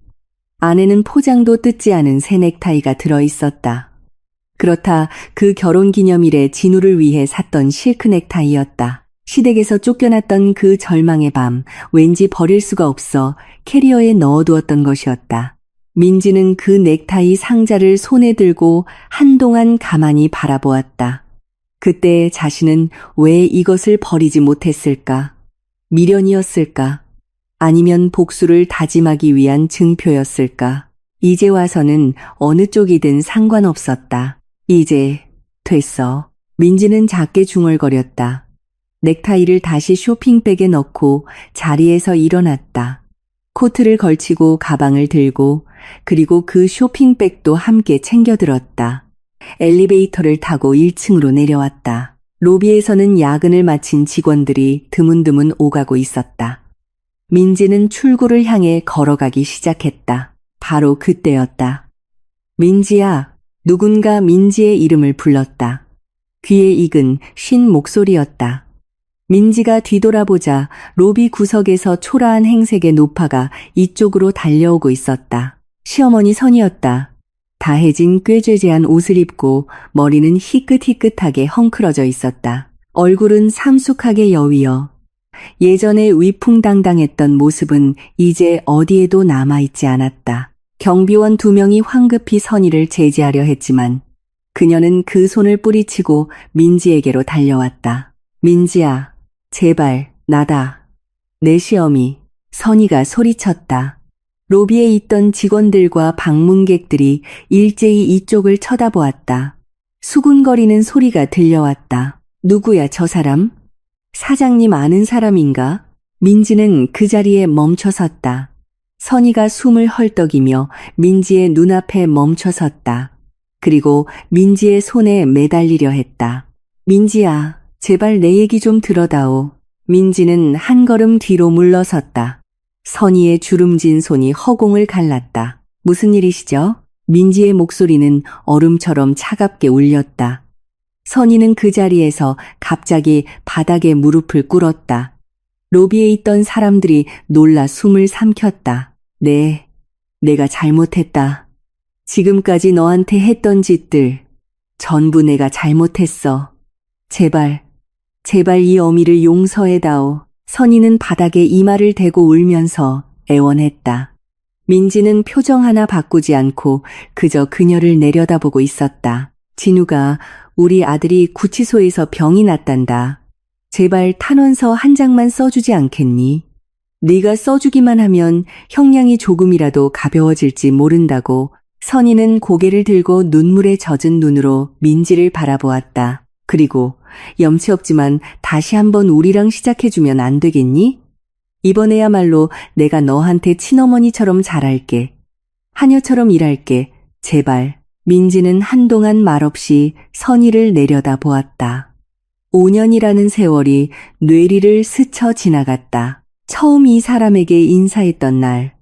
안에는 포장도 뜯지 않은 새 넥타이가 들어있었다. 그렇다, 그 결혼기념일에 진우를 위해 샀던 실크 넥타이였다. 시댁에서 쫓겨났던 그 절망의 밤, 왠지 버릴 수가 없어 캐리어에 넣어두었던 것이었다. 민지는 그 넥타이 상자를 손에 들고 한동안 가만히 바라보았다. 그때 자신은 왜 이것을 버리지 못했을까? 미련이었을까? 아니면 복수를 다짐하기 위한 증표였을까? 이제 와서는 어느 쪽이든 상관없었다. 이제 됐어. 민지는 작게 중얼거렸다. 넥타이를 다시 쇼핑백에 넣고 자리에서 일어났다. 코트를 걸치고 가방을 들고 그리고 그 쇼핑백도 함께 챙겨들었다. 엘리베이터를 타고 1층으로 내려왔다. 로비에서는 야근을 마친 직원들이 드문드문 오가고 있었다. 민지는 출구를 향해 걸어가기 시작했다. 바로 그때였다. 민지야. 누군가 민지의 이름을 불렀다. 귀에 익은 쉰 목소리였다. 민지가 뒤돌아보자 로비 구석에서 초라한 행색의 노파가 이쪽으로 달려오고 있었다. 시어머니 선이었다. 다해진 꾀죄죄한 옷을 입고 머리는 희끗희끗하게 헝클어져 있었다. 얼굴은 삼숙하게 여위어 예전에 위풍당당했던 모습은 이제 어디에도 남아있지 않았다. 경비원 2명이 황급히 선의를 제지하려 했지만 그녀는 그 손을 뿌리치고 민지에게로 달려왔다. 민지야, 제발, 나다. 내 시어미. 선의가 소리쳤다. 로비에 있던 직원들과 방문객들이 일제히 이쪽을 쳐다보았다. 수군거리는 소리가 들려왔다. 누구야 저 사람? 사장님 아는 사람인가? 민지는 그 자리에 멈춰섰다. 선의가 숨을 헐떡이며 민지의 눈앞에 멈춰섰다. 그리고 민지의 손에 매달리려 했다. 민지야, 제발 내 얘기 좀 들어다오. 민지는 한 걸음 뒤로 물러섰다. 선의의 주름진 손이 허공을 갈랐다. 무슨 일이시죠? 민지의 목소리는 얼음처럼 차갑게 울렸다. 선의는 그 자리에서 갑자기 바닥에 무릎을 꿇었다. 로비에 있던 사람들이 놀라 숨을 삼켰다. 내가 잘못했다. 지금까지 너한테 했던 짓들 전부 내가 잘못했어. 제발 이 어미를 용서해다오. 선의는 바닥에 이마를 대고 울면서 애원했다. 민지는 표정 하나 바꾸지 않고 그저 그녀를 내려다보고 있었다. 진우가 우리 아들이 구치소에서 병이 났단다. 제발 탄원서 한 장만 써주지 않겠니? 네가 써주기만 하면 형량이 조금이라도 가벼워질지 모른다고. 선의는 고개를 들고 눈물에 젖은 눈으로 민지를 바라보았다. 그리고 염치 없지만 다시 한번 우리랑 시작해주면 안 되겠니? 이번에야말로 내가 너한테 친어머니처럼 잘할게. 하녀처럼 일할게. 제발. 민지는 한동안 말없이 선의를 내려다 보았다. 5년이라는 세월이 뇌리를 스쳐 지나갔다. 처음 이 사람에게 인사했던 날.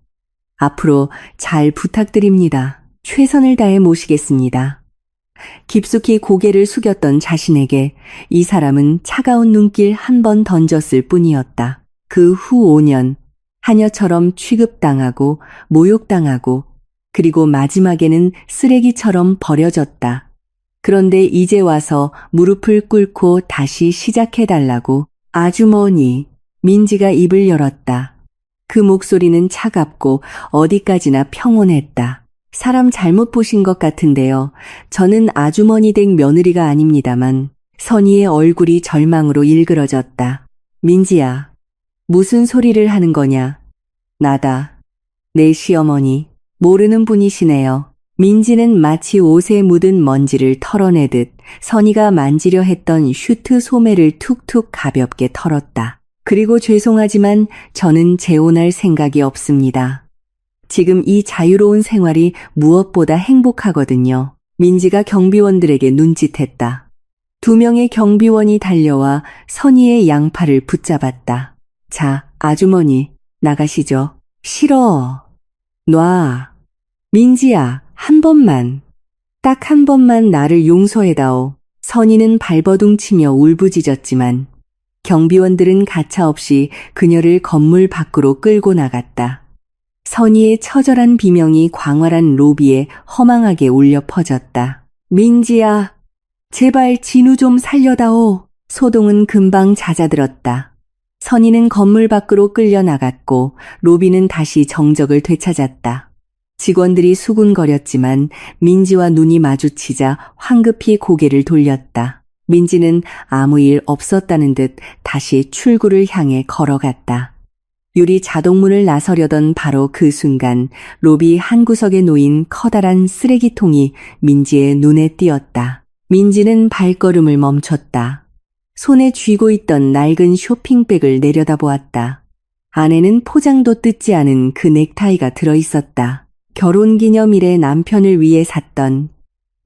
앞으로 잘 부탁드립니다. 최선을 다해 모시겠습니다. 깊숙이 고개를 숙였던 자신에게 이 사람은 차가운 눈길 한 번 던졌을 뿐이었다. 그 후 5년, 하녀처럼 취급당하고 모욕당하고 그리고 마지막에는 쓰레기처럼 버려졌다. 그런데 이제 와서 무릎을 꿇고 다시 시작해달라고. 아주머니. 민지가 입을 열었다. 그 목소리는 차갑고 어디까지나 평온했다. 사람 잘못 보신 것 같은데요. 저는 아주머니 댁 며느리가 아닙니다만. 선의의 얼굴이 절망으로 일그러졌다. 민지야, 무슨 소리를 하는 거냐? 나다. 내 시어머니. 모르는 분이시네요. 민지는 마치 옷에 묻은 먼지를 털어내듯 선의가 만지려 했던 슈트 소매를 툭툭 가볍게 털었다. 그리고 죄송하지만 저는 재혼할 생각이 없습니다. 지금 이 자유로운 생활이 무엇보다 행복하거든요. 민지가 경비원들에게 눈짓했다. 2명의 경비원이 달려와 선의의 양팔을 붙잡았다. 자, 아주머니, 나가시죠. 싫어. 놔. 민지야, 한 번만. 딱 한 번만 나를 용서해다오. 선의는 발버둥치며 울부짖었지만 경비원들은 가차없이 그녀를 건물 밖으로 끌고 나갔다. 선희의 처절한 비명이 광활한 로비에 허망하게 울려 퍼졌다. 민지야, 제발 진우 좀 살려다오. 소동은 금방 잦아들었다. 선희는 건물 밖으로 끌려 나갔고 로비는 다시 정적을 되찾았다. 직원들이 수군거렸지만 민지와 눈이 마주치자 황급히 고개를 돌렸다. 민지는 아무 일 없었다는 듯 다시 출구를 향해 걸어갔다. 유리 자동문을 나서려던 바로 그 순간 로비 한 구석에 놓인 커다란 쓰레기통이 민지의 눈에 띄었다. 민지는 발걸음을 멈췄다. 손에 쥐고 있던 낡은 쇼핑백을 내려다보았다. 안에는 포장도 뜯지 않은 그 넥타이가 들어있었다. 결혼기념일에 남편을 위해 샀던,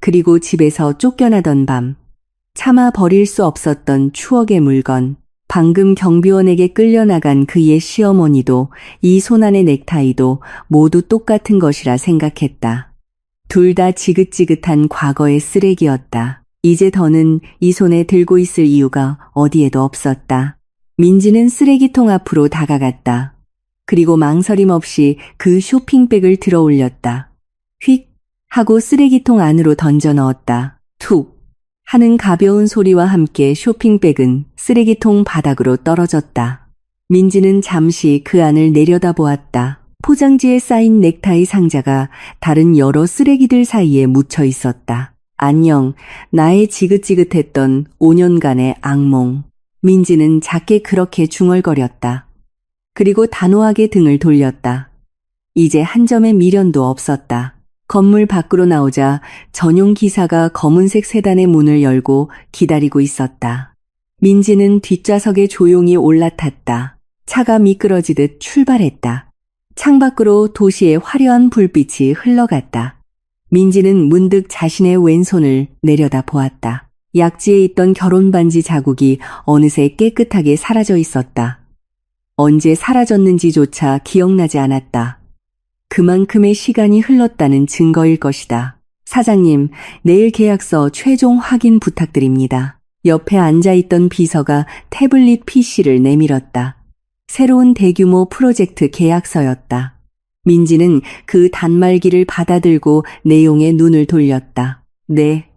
그리고 집에서 쫓겨나던 밤, 차마 버릴 수 없었던 추억의 물건, 방금 경비원에게 끌려나간 그의 시어머니도 이 손안의 넥타이도 모두 똑같은 것이라 생각했다. 둘 다 지긋지긋한 과거의 쓰레기였다. 이제 더는 이 손에 들고 있을 이유가 어디에도 없었다. 민지는 쓰레기통 앞으로 다가갔다. 그리고 망설임 없이 그 쇼핑백을 들어 올렸다. 휙 하고 쓰레기통 안으로 던져 넣었다. 툭 하는 가벼운 소리와 함께 쇼핑백은 쓰레기통 바닥으로 떨어졌다. 민지는 잠시 그 안을 내려다보았다. 포장지에 쌓인 넥타이 상자가 다른 여러 쓰레기들 사이에 묻혀 있었다. 안녕, 나의 지긋지긋했던 5년간의 악몽. 민지는 작게 그렇게 중얼거렸다. 그리고 단호하게 등을 돌렸다. 이제 한 점의 미련도 없었다. 건물 밖으로 나오자 전용 기사가 검은색 세단의 문을 열고 기다리고 있었다. 민지는 뒷좌석에 조용히 올라탔다. 차가 미끄러지듯 출발했다. 창밖으로 도시의 화려한 불빛이 흘러갔다. 민지는 문득 자신의 왼손을 내려다 보았다. 약지에 있던 결혼반지 자국이 어느새 깨끗하게 사라져 있었다. 언제 사라졌는지조차 기억나지 않았다. 그만큼의 시간이 흘렀다는 증거일 것이다. 사장님, 내일 계약서 최종 확인 부탁드립니다. 옆에 앉아있던 비서가 태블릿 PC를 내밀었다. 새로운 대규모 프로젝트 계약서였다. 민지는 그 단말기를 받아들고 내용에 눈을 돌렸다. 네,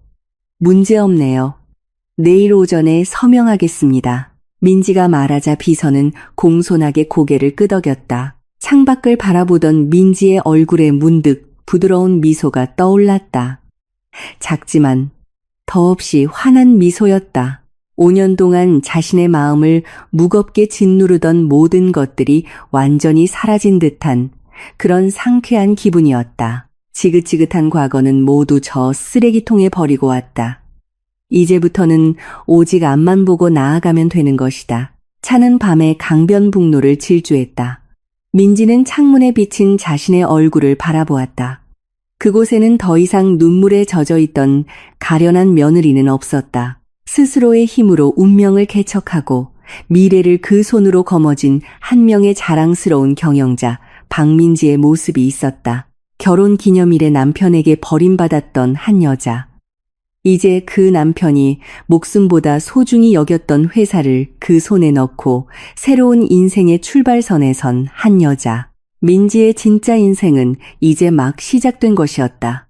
문제없네요. 내일 오전에 서명하겠습니다. 민지가 말하자 비서는 공손하게 고개를 끄덕였다. 창밖을 바라보던 민지의 얼굴에 문득 부드러운 미소가 떠올랐다. 작지만 더없이 환한 미소였다. 5년 동안 자신의 마음을 무겁게 짓누르던 모든 것들이 완전히 사라진 듯한 그런 상쾌한 기분이었다. 지긋지긋한 과거는 모두 저 쓰레기통에 버리고 왔다. 이제부터는 오직 앞만 보고 나아가면 되는 것이다. 차는 밤의 강변북로를 질주했다. 민지는 창문에 비친 자신의 얼굴을 바라보았다. 그곳에는 더 이상 눈물에 젖어 있던 가련한 며느리는 없었다. 스스로의 힘으로 운명을 개척하고 미래를 그 손으로 거머쥔 한 명의 자랑스러운 경영자 박민지의 모습이 있었다. 결혼 기념일에 남편에게 버림받았던 한 여자. 이제 그 남편이 목숨보다 소중히 여겼던 회사를 그 손에 넣고 새로운 인생의 출발선에 선 한 여자. 민지의 진짜 인생은 이제 막 시작된 것이었다.